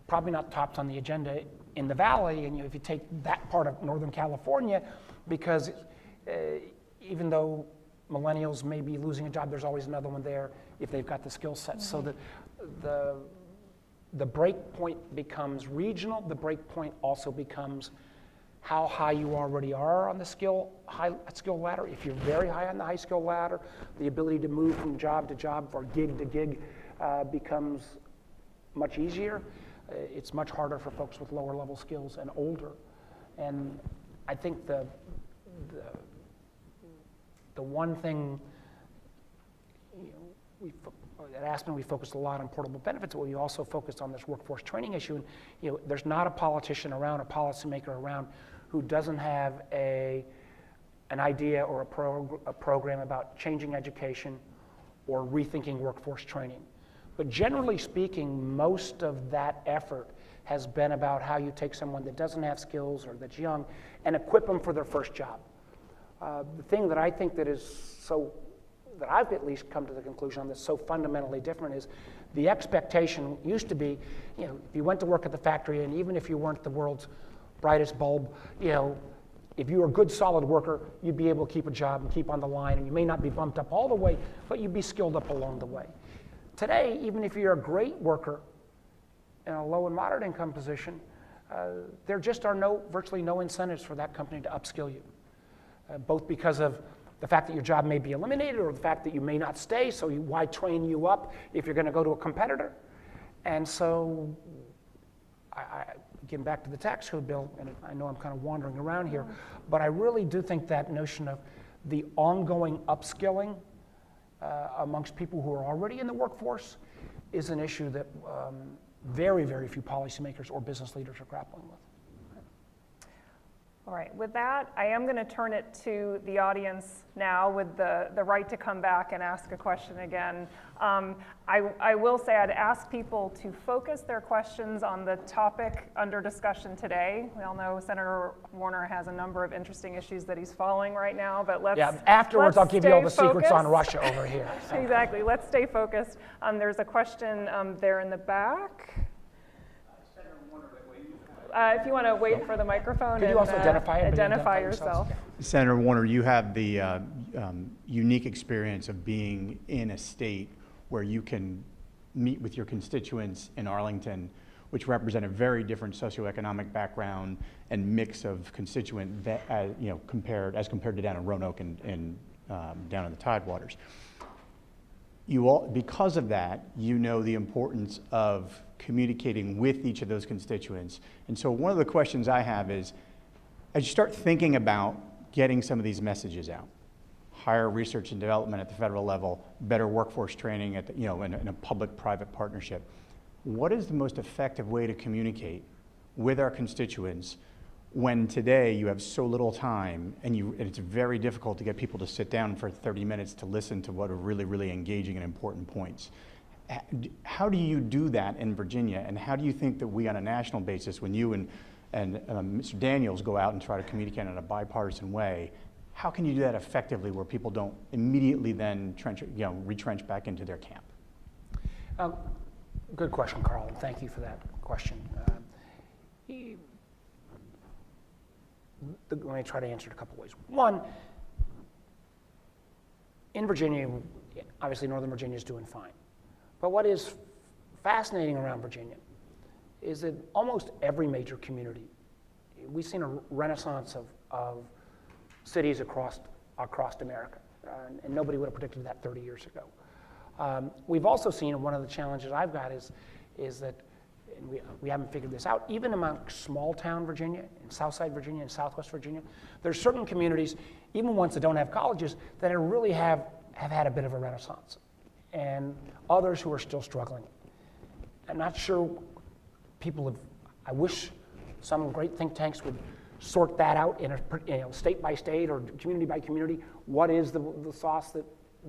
probably not topped on the agenda in the Valley. And if you take that part of Northern California, because even though millennials may be losing a job, there's always another one there if they've got the skill set. So that the break point becomes regional. The break point also becomes how high you already are on the skill ladder. If you're very high on the high skill ladder, the ability to move from job to job or gig to gig becomes much easier. It's much harder for folks with lower level skills and older. And I think the one thing, at Aspen, we focused a lot on portable benefits, but we also focused on this workforce training issue. And there's not a politician around, a policymaker around, who doesn't have an idea or a program about changing education or rethinking workforce training. But generally speaking, most of that effort has been about how you take someone that doesn't have skills or that's young and equip them for their first job. The thing that I think that is so that I've at least come to the conclusion on that's so fundamentally different is the expectation used to be, if you went to work at the factory, and even if you weren't the world's brightest bulb, if you were a good, solid worker, you'd be able to keep a job and keep on the line, and you may not be bumped up all the way, but you'd be skilled up along the way. Today, even if you're a great worker in a low and moderate income position, there just are virtually no incentives for that company to upskill you, both because of the fact that your job may be eliminated or the fact that you may not stay, so why train you up if you're going to go to a competitor? And so, getting back to the tax code bill, and I know I'm kind of wandering around here, but I really do think that notion of the ongoing upskilling amongst people who are already in the workforce is an issue that very, very few policymakers or business leaders are grappling with. All right, with that, I am going to turn it to the audience now with the right to come back and ask a question again. I will say I'd ask people to focus their questions on the topic under discussion today. We all know Senator Warner has a number of interesting issues that he's following right now, but afterwards I'll give you all the stay secrets on focused. Russia over here. So. Exactly, let's stay focused. There's a question there in the back. If you want to wait for the microphone. Could you also identify yourself? Senator Warner, you have the unique experience of being in a state where you can meet with your constituents in Arlington, which represent a very different socioeconomic background and mix of constituent, compared to down in Roanoke and down in the Tidewaters. Because of that, you know the importance of communicating with each of those constituents. And so one of the questions I have is, as you start thinking about getting some of these messages out, higher research and development at the federal level, better workforce training at in a public-private partnership, what is the most effective way to communicate with our constituents when today you have so little time and it's very difficult to get people to sit down for 30 minutes to listen to what are really, really engaging and important points? How do you do that in Virginia, and how do you think that we on a national basis, when you and Mr. Daniels go out and try to communicate in a bipartisan way, how can you do that effectively where people don't immediately then retrench back into their camp? Good question, Carl, and thank you for that question. Let me try to answer it a couple ways. One, in Virginia, obviously Northern Virginia is doing fine. But what is fascinating around Virginia is that almost every major community, we've seen a renaissance of cities across America, and nobody would have predicted that 30 years ago. We've also seen, and one of the challenges I've got is that, and we haven't figured this out, even among small town Virginia, in Southside Virginia and Southwest Virginia, there's certain communities, even ones that don't have colleges, that really have had a bit of a renaissance, and others who are still struggling. I'm not sure I wish some great think tanks would sort that out in a state by state or community by community. What is the sauce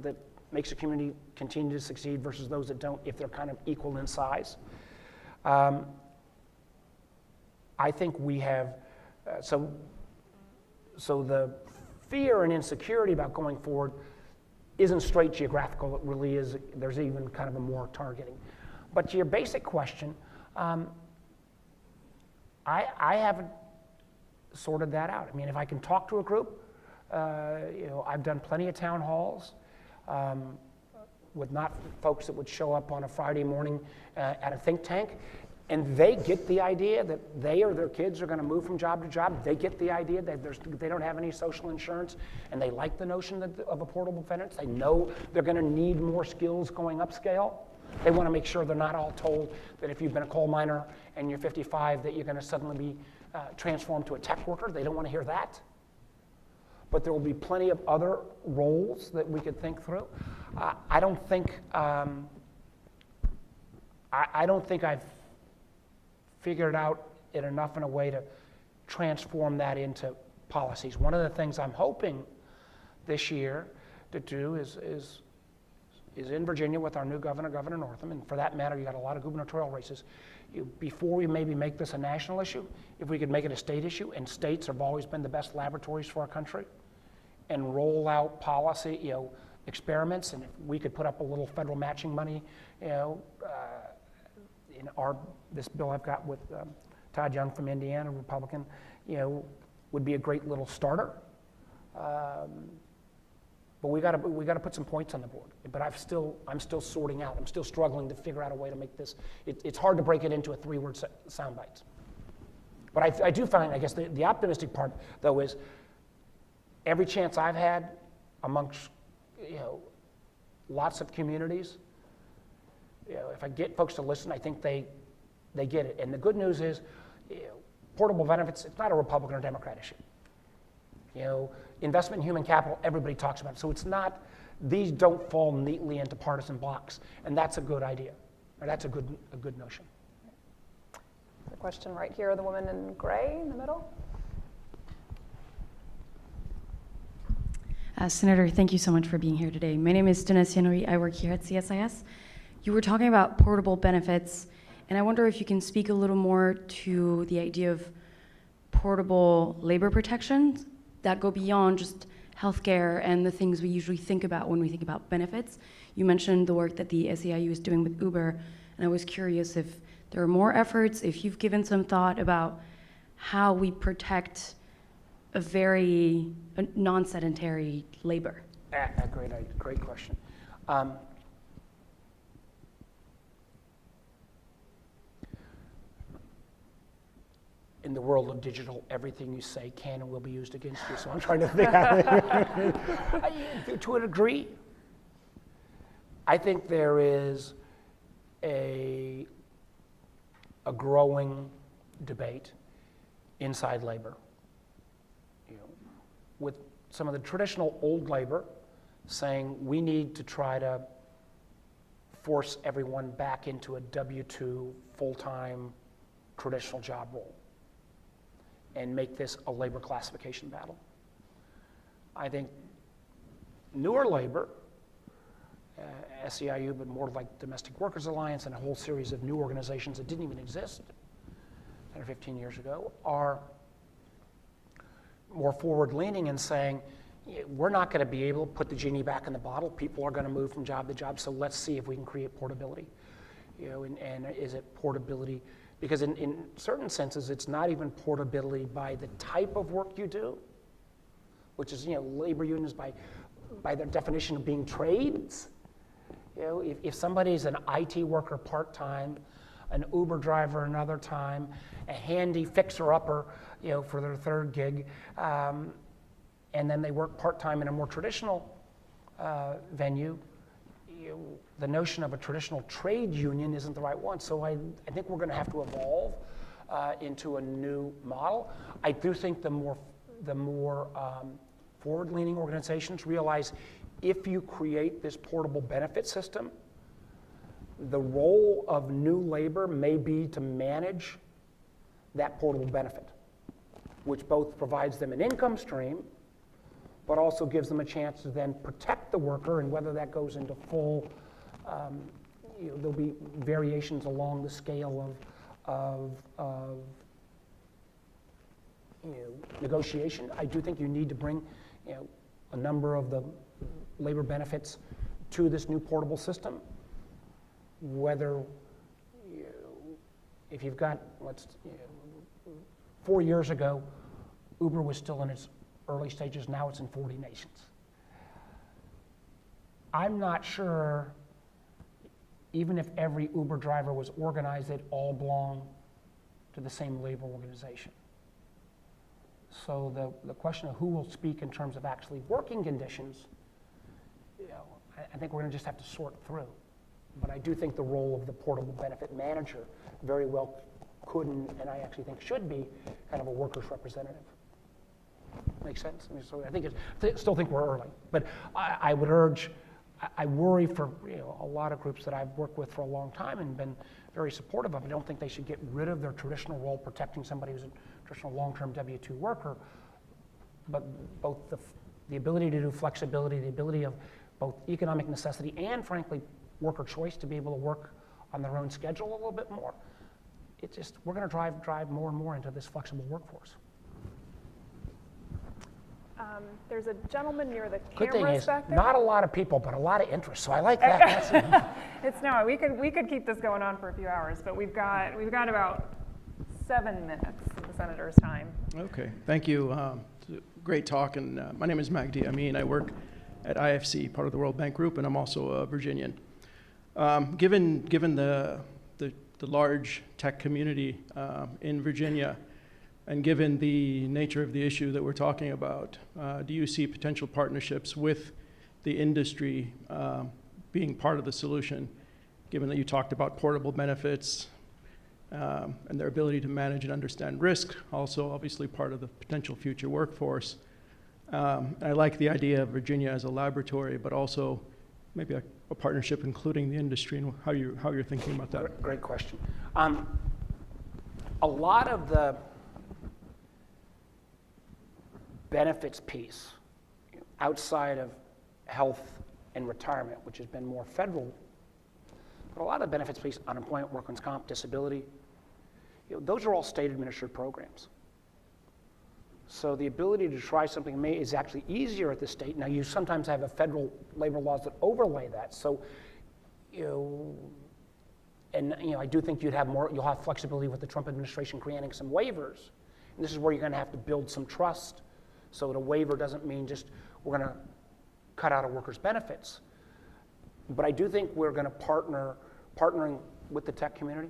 that makes a community continue to succeed versus those that don't, if they're kind of equal in size? I think we have, so the fear and insecurity about going forward isn't straight geographical, it really is, there's even kind of a more targeting. But to your basic question, I haven't sorted that out. I mean, if I can talk to a group, I've done plenty of town halls with not folks that would show up on a Friday morning at a think tank, and they get the idea that they or their kids are going to move from job to job. They get the idea that they don't have any social insurance, and they like the notion of a portable benefits. They know they're going to need more skills going upscale. They want to make sure they're not all told that if you've been a coal miner and you're 55 that you're going to suddenly be transformed to a tech worker. They don't want to hear that. But there will be plenty of other roles that we could think through. I don't think I've figured out it enough in a way to transform that into policies. One of the things I'm hoping this year to do is in Virginia with our new governor, Governor Northam, and for that matter, you got a lot of gubernatorial races. Before we maybe make this a national issue, if we could make it a state issue, and states have always been the best laboratories for our country, and roll out policy, experiments, and if we could put up a little federal matching money, you know, in this bill I've got with Todd Young from Indiana, Republican, you know, would be a great little starter. But we got to put some points on the board. But I'm still sorting out. I'm still struggling to figure out a way to make this. It's hard to break it into a 3-word sound bites. But I do find, I guess, the optimistic part though is every chance I've had amongst, you know, lots of communities, you know, if I get folks to listen, I think they get it. And the good news is, you know, portable benefits, it's not a Republican or Democrat issue. You know, investment in human capital, everybody talks about it. So it's not, these don't fall neatly into partisan blocks. And that's a good idea. Or that's a good notion. The question right here, the woman in gray in the middle. Senator, thank you so much for being here today. My name is Dinesh Henry. I work here at CSIS. You were talking about portable benefits, and I wonder if you can speak a little more to the idea of portable labor protections that go beyond just healthcare and the things we usually think about when we think about benefits. You mentioned the work that the SEIU is doing with Uber, and I was curious if there are more efforts, if you've given some thought about how we protect a very non-sedentary labor. Great question. In the world of digital, everything you say can and will be used against you. So I'm trying to think to a degree. I think there is a growing debate inside labor, you know, with some of the traditional old labor saying we need to try to force everyone back into a W-2 full-time traditional job role and make this a labor classification battle. I think newer labor, SEIU, but more like Domestic Workers Alliance and a whole series of new organizations that didn't even exist 10 or 15 years ago, are more forward-leaning and saying, we're not going to be able to put the genie back in the bottle. People are going to move from job to job, so let's see if we can create portability. You know, and is it portability? Because in certain senses, it's not even portability by the type of work you do, which is, you know, labor unions by their definition of being trades. You know, if somebody's an IT worker part-time, an Uber driver another time, a handy fixer-upper, you know, for their third gig, and then they work part-time in a more traditional venue, you know, the notion of a traditional trade union isn't the right one. So I think we're going to have to evolve into a new model. I do think the more forward-leaning organizations realize if you create this portable benefit system, the role of new labor may be to manage that portable benefit, which both provides them an income stream, but also gives them a chance to then protect the worker, and whether that goes into full, you know, there'll be variations along the scale of you know, negotiation. I do think you need to bring, you know, a number of the labor benefits to this new portable system. Whether, you know, if you've got, you know, 4 years ago, Uber was still in its early stages, now it's in 40 nations. I'm not sure, even if every Uber driver was organized, they'd all belong to the same labor organization. So the question of who will speak in terms of actually working conditions, you know, I think we're going to just have to sort through. But I do think the role of the portable benefit manager very well could, and I actually think should be, kind of a workers' representative. Makes sense? I mean, so I think still think we're early. But I would urge, I worry for, you know, a lot of groups that I've worked with for a long time and been very supportive of. I don't think they should get rid of their traditional role protecting somebody who's a traditional long-term W-2 worker, but both the ability to do flexibility, the ability of both economic necessity and, frankly, worker choice to be able to work on their own schedule a little bit more. It just, we're going to drive more and more into this flexible workforce. There's a gentleman near the Good thing cameras is, back there. not a lot of people, but a lot of interest, so I like that. It's no, we could keep this going on for a few hours, but we've got about 7 minutes of the senator's time. Okay, thank you. It's a great talk, and my name is Magdi Amin. I work at IFC, part of the World Bank Group, and I'm also a Virginian. Given the large tech community in Virginia, and given the nature of the issue that we're talking about, do you see potential partnerships with the industry being part of the solution, given that you talked about portable benefits and their ability to manage and understand risk, also obviously part of the potential future workforce? I like the idea of Virginia as a laboratory, but also maybe a partnership including the industry and how you're thinking about that. Great question. A lot of the benefits piece outside of health and retirement, which has been more federal, but a lot of the benefits piece, unemployment, workman's comp, disability, those are all state administered programs. So the ability to try something is actually easier at the state. Now you sometimes have a federal labor laws that overlay that. So, I do think you'll have flexibility with the Trump administration granting some waivers. And this is where you're going to have to build some trust. So that a waiver doesn't mean just we're going to cut out a worker's benefits. But I do think we're going to partnering with the tech community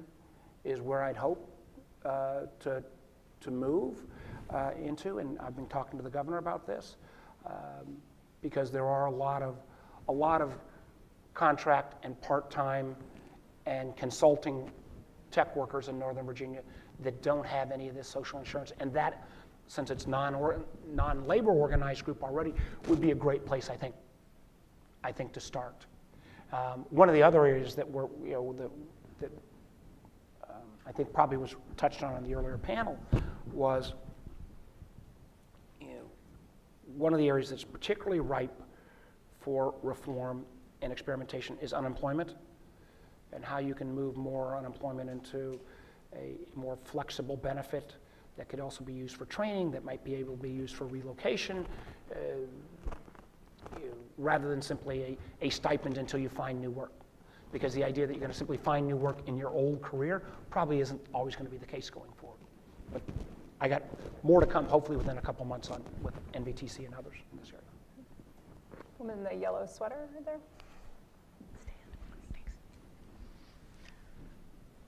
is where I'd hope to move into, and I've been talking to the governor about this, because there are a lot of contract and part-time and consulting tech workers in Northern Virginia that don't have any of this social insurance, and that, since it's non-labor organized group already, would be a great place, I think to start. One of the other areas that I think probably was touched on the earlier panel was one of the areas that's particularly ripe for reform and experimentation is unemployment, and how you can move more unemployment into a more flexible benefit that could also be used for training, that might be able to be used for relocation, rather than simply a stipend until you find new work. Because the idea that you're going to simply find new work in your old career probably isn't always going to be the case going forward. But I got more to come, hopefully within a couple months with NVTC and others in this area. Woman in the yellow sweater right there.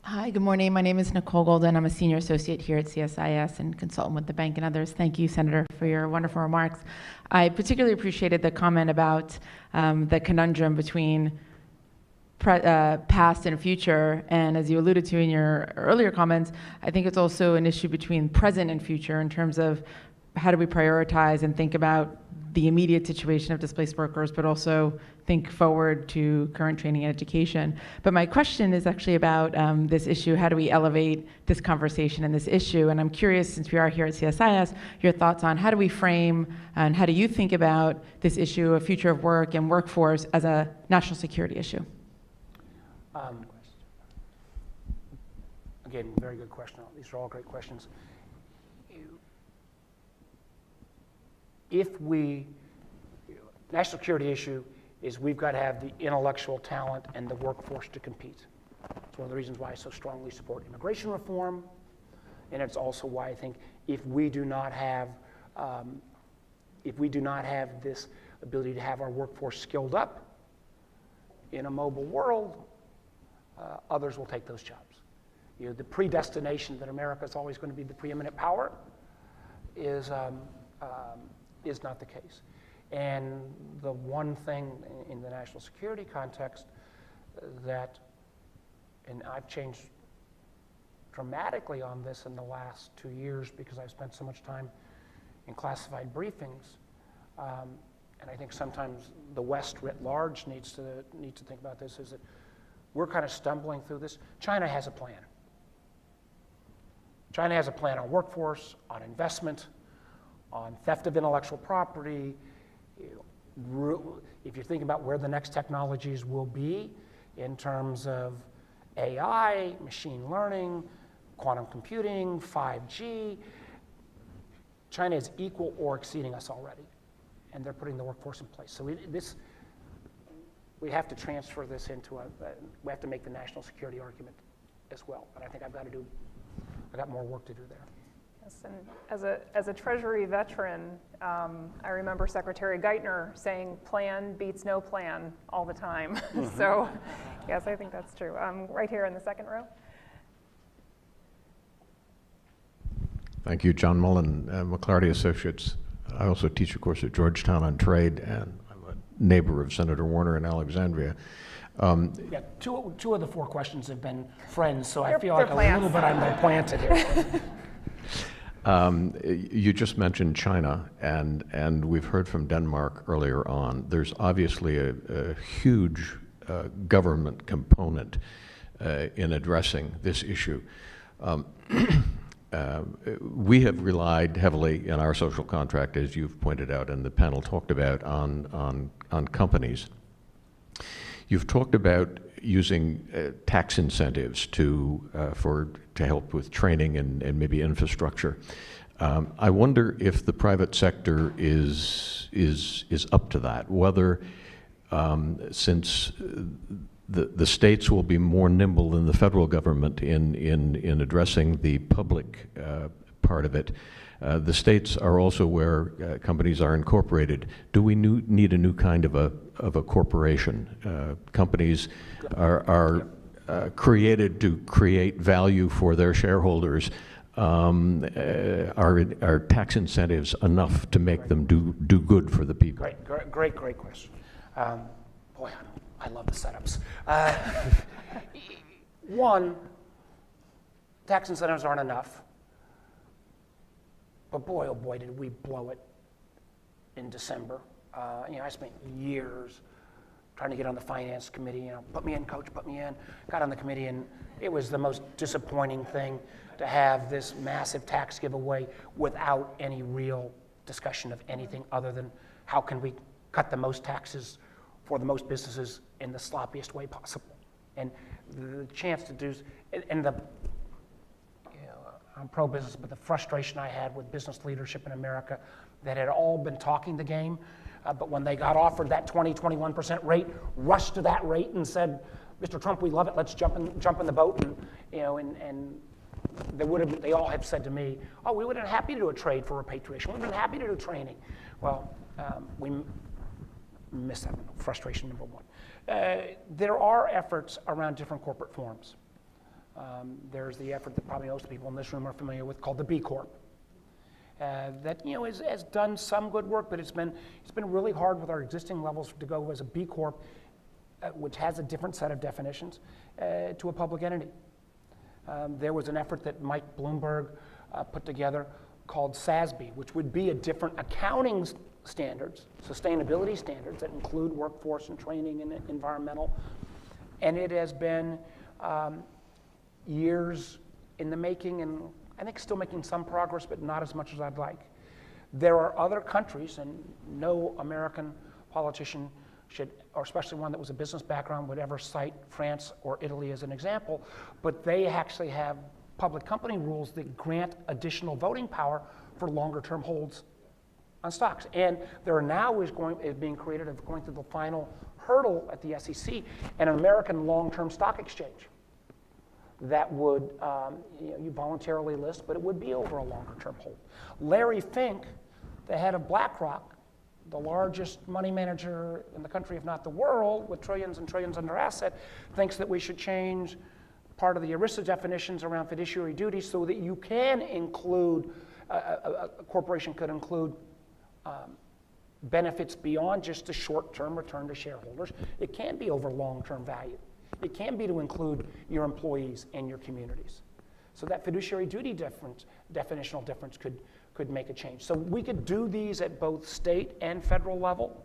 Hi, good morning. My name is Nicole Golden. I'm a senior associate here at CSIS and consultant with the bank and others. Thank you, Senator, for your wonderful remarks. I particularly appreciated the comment about the conundrum between past and future. And as you alluded to in your earlier comments, I think it's also an issue between present and future in terms of how do we prioritize and think about the immediate situation of displaced workers, but also think forward to current training and education. But my question is actually about this issue. How do we elevate this conversation and this issue? And I'm curious, since we are here at CSIS, your thoughts on how do we frame and how do you think about this issue of future of work and workforce as a national security issue? Again, very good question. These are all great questions. National security issue is we've got to have the intellectual talent and the workforce to compete. It's one of the reasons why I so strongly support immigration reform, and it's also why I think if we do not have this ability to have our workforce skilled up in a mobile world, others will take those jobs. The predestination that America is always going to be the preeminent power is not the case. And the one thing in the national security context that, and I've changed dramatically on this in the last 2 years because I've spent so much time in classified briefings, and I think sometimes the West writ large needs to think about this, is that we're kind of stumbling through this. China has a plan. China has a plan on workforce, on investment, on theft of intellectual property. If you're thinking about where the next technologies will be in terms of AI, machine learning, quantum computing, 5G, China is equal or exceeding us already, and they're putting the workforce in place. So we have to transfer this into we have to make the national security argument as well. But I think I've got more work to do there. Yes, and as a Treasury veteran, I remember Secretary Gartner saying plan beats no plan all the time. So yes, I think that's true. Right here in the second row. Thank you, John Mullen, McClarty Associates. I also teach a course at Georgetown on trade, and I'm a neighbor of Senator Warner in Alexandria. Yeah, two of the four questions have been friends, so I feel they're like plants. a little bit I'm planted here. You just mentioned China, and we've heard from Denmark earlier on. There's obviously a huge government component in addressing this issue. We have relied heavily in our social contract, as you've pointed out and the panel talked about, on companies. You've talked about using tax incentives to help with training and maybe infrastructure. I wonder if the private sector is up to that. Whether since the states will be more nimble than the federal government in addressing the public part of it. The states are also where companies are incorporated. Do we need a new kind of a corporation? Companies are created to create value for their shareholders. Are tax incentives enough to make them do good for the people? Great question. Boy, I love the setups. One, tax incentives aren't enough. But boy, oh boy, did we blow it in December. I spent years trying to get on the finance committee. Put me in, coach, put me in. Got on the committee, and it was the most disappointing thing to have this massive tax giveaway without any real discussion of anything other than how can we cut the most taxes for the most businesses in the sloppiest way possible. And the chance to do, and I'm pro-business, but the frustration I had with business leadership in America that had all been talking the game, but when they got offered that 21% rate, rushed to that rate and said, Mr. Trump, we love it, let's jump in the boat, and they all have said to me, oh, we would have been happy to do a trade for repatriation, we would have been happy to do training. Well, we missed that one, frustration number one. There are efforts around different corporate forms. There's the effort that probably most people in this room are familiar with called the B Corp. That has done some good work, but it's been really hard with our existing levels to go as a B Corp, which has a different set of definitions, to a public entity. There was an effort that Mike Bloomberg put together called SASB, which would be a different accounting standards, sustainability standards that include workforce and training and environmental. And it has been years in the making, and I think still making some progress, but not as much as I'd like. There are other countries, and no American politician should, or especially one that was a business background, would ever cite France or Italy as an example, but they actually have public company rules that grant additional voting power for longer term holds on stocks. And there now is being created, going through the final hurdle at the SEC, an American long-term stock exchange that would, you voluntarily list, but it would be over a longer term hold. Larry Fink, the head of BlackRock, the largest money manager in the country, if not the world, with trillions and trillions under asset, thinks that we should change part of the ERISA definitions around fiduciary duty so that you can include, a corporation could include benefits beyond just a short-term return to shareholders. It can be over long-term value. It can be to include your employees and your communities. So that fiduciary duty definitional difference could make a change. So we could do these at both state and federal level.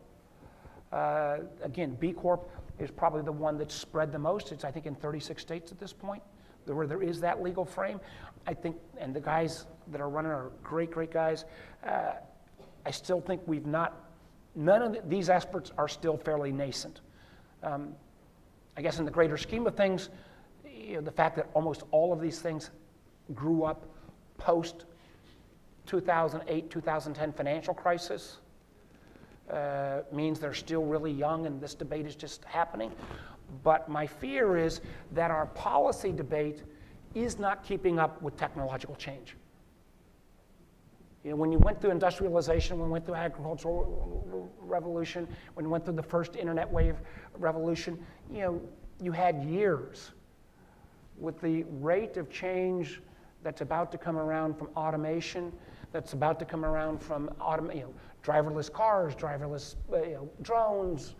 Again, B Corp is probably the one that's spread the most. It's, I think, in 36 states at this point, where there is that legal frame. I think, and the guys that are running are great, great guys. I still think none of these efforts are still fairly nascent. I guess in the greater scheme of things, the fact that almost all of these things grew up post 2008, 2010 financial crisis means they're still really young and this debate is just happening. But my fear is that our policy debate is not keeping up with technological change. You know, when you went through industrialization, when we went through agricultural revolution, when we went through the first internet wave revolution, you know, you had years. With the rate of change that's about to come around from automation, that's about to come around from driverless cars, driverless drones,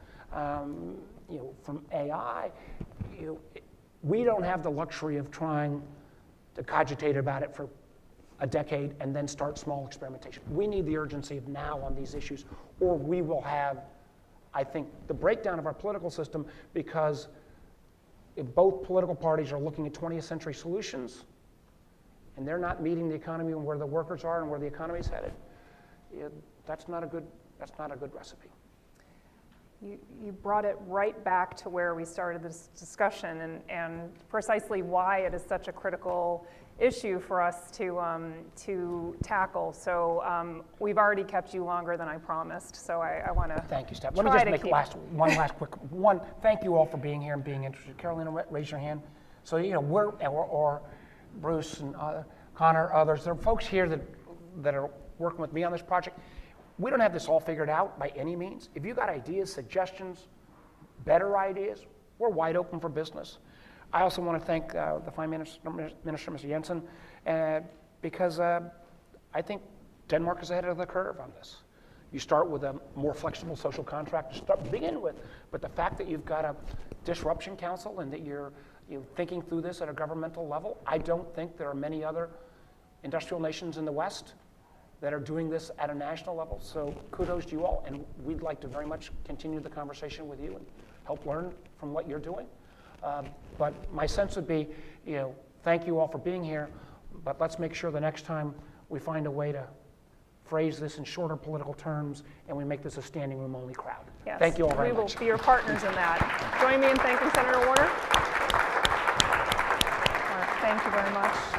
from AI, we don't have the luxury of trying to cogitate about it for a decade and then start small experimentation. We need the urgency of now on these issues, or we will have, I think, the breakdown of our political system, because if both political parties are looking at 20th century solutions and they're not meeting the economy and where the workers are and where the economy is headed, that's not a good recipe. You brought it right back to where we started this discussion, and precisely why it is such a critical issue for us to tackle. So we've already kept you longer than I promised, so I want to thank you, Steph. Let me just make one last quick one. Thank you all for being here and being interested. Carolina, raise your hand. So or Bruce and Connor, others. There are folks here that are working with me on this project. We don't have this all figured out by any means. If you got ideas, suggestions, better ideas, we're wide open for business. I also want to thank the Finance Minister, Mr. Jensen, because I think Denmark is ahead of the curve on this. You start with a more flexible social contract to begin with, but the fact that you've got a disruption council and that you're thinking through this at a governmental level, I don't think there are many other industrial nations in the West that are doing this at a national level. So kudos to you all, and we'd like to very much continue the conversation with you and help learn from what you're doing. But my sense would be, thank you all for being here, but let's make sure the next time we find a way to phrase this in shorter political terms and we make this a standing room only crowd. Yes. Thank you all very much. We will be your partners in that. Join me in thanking Senator Warner. Thank you very much.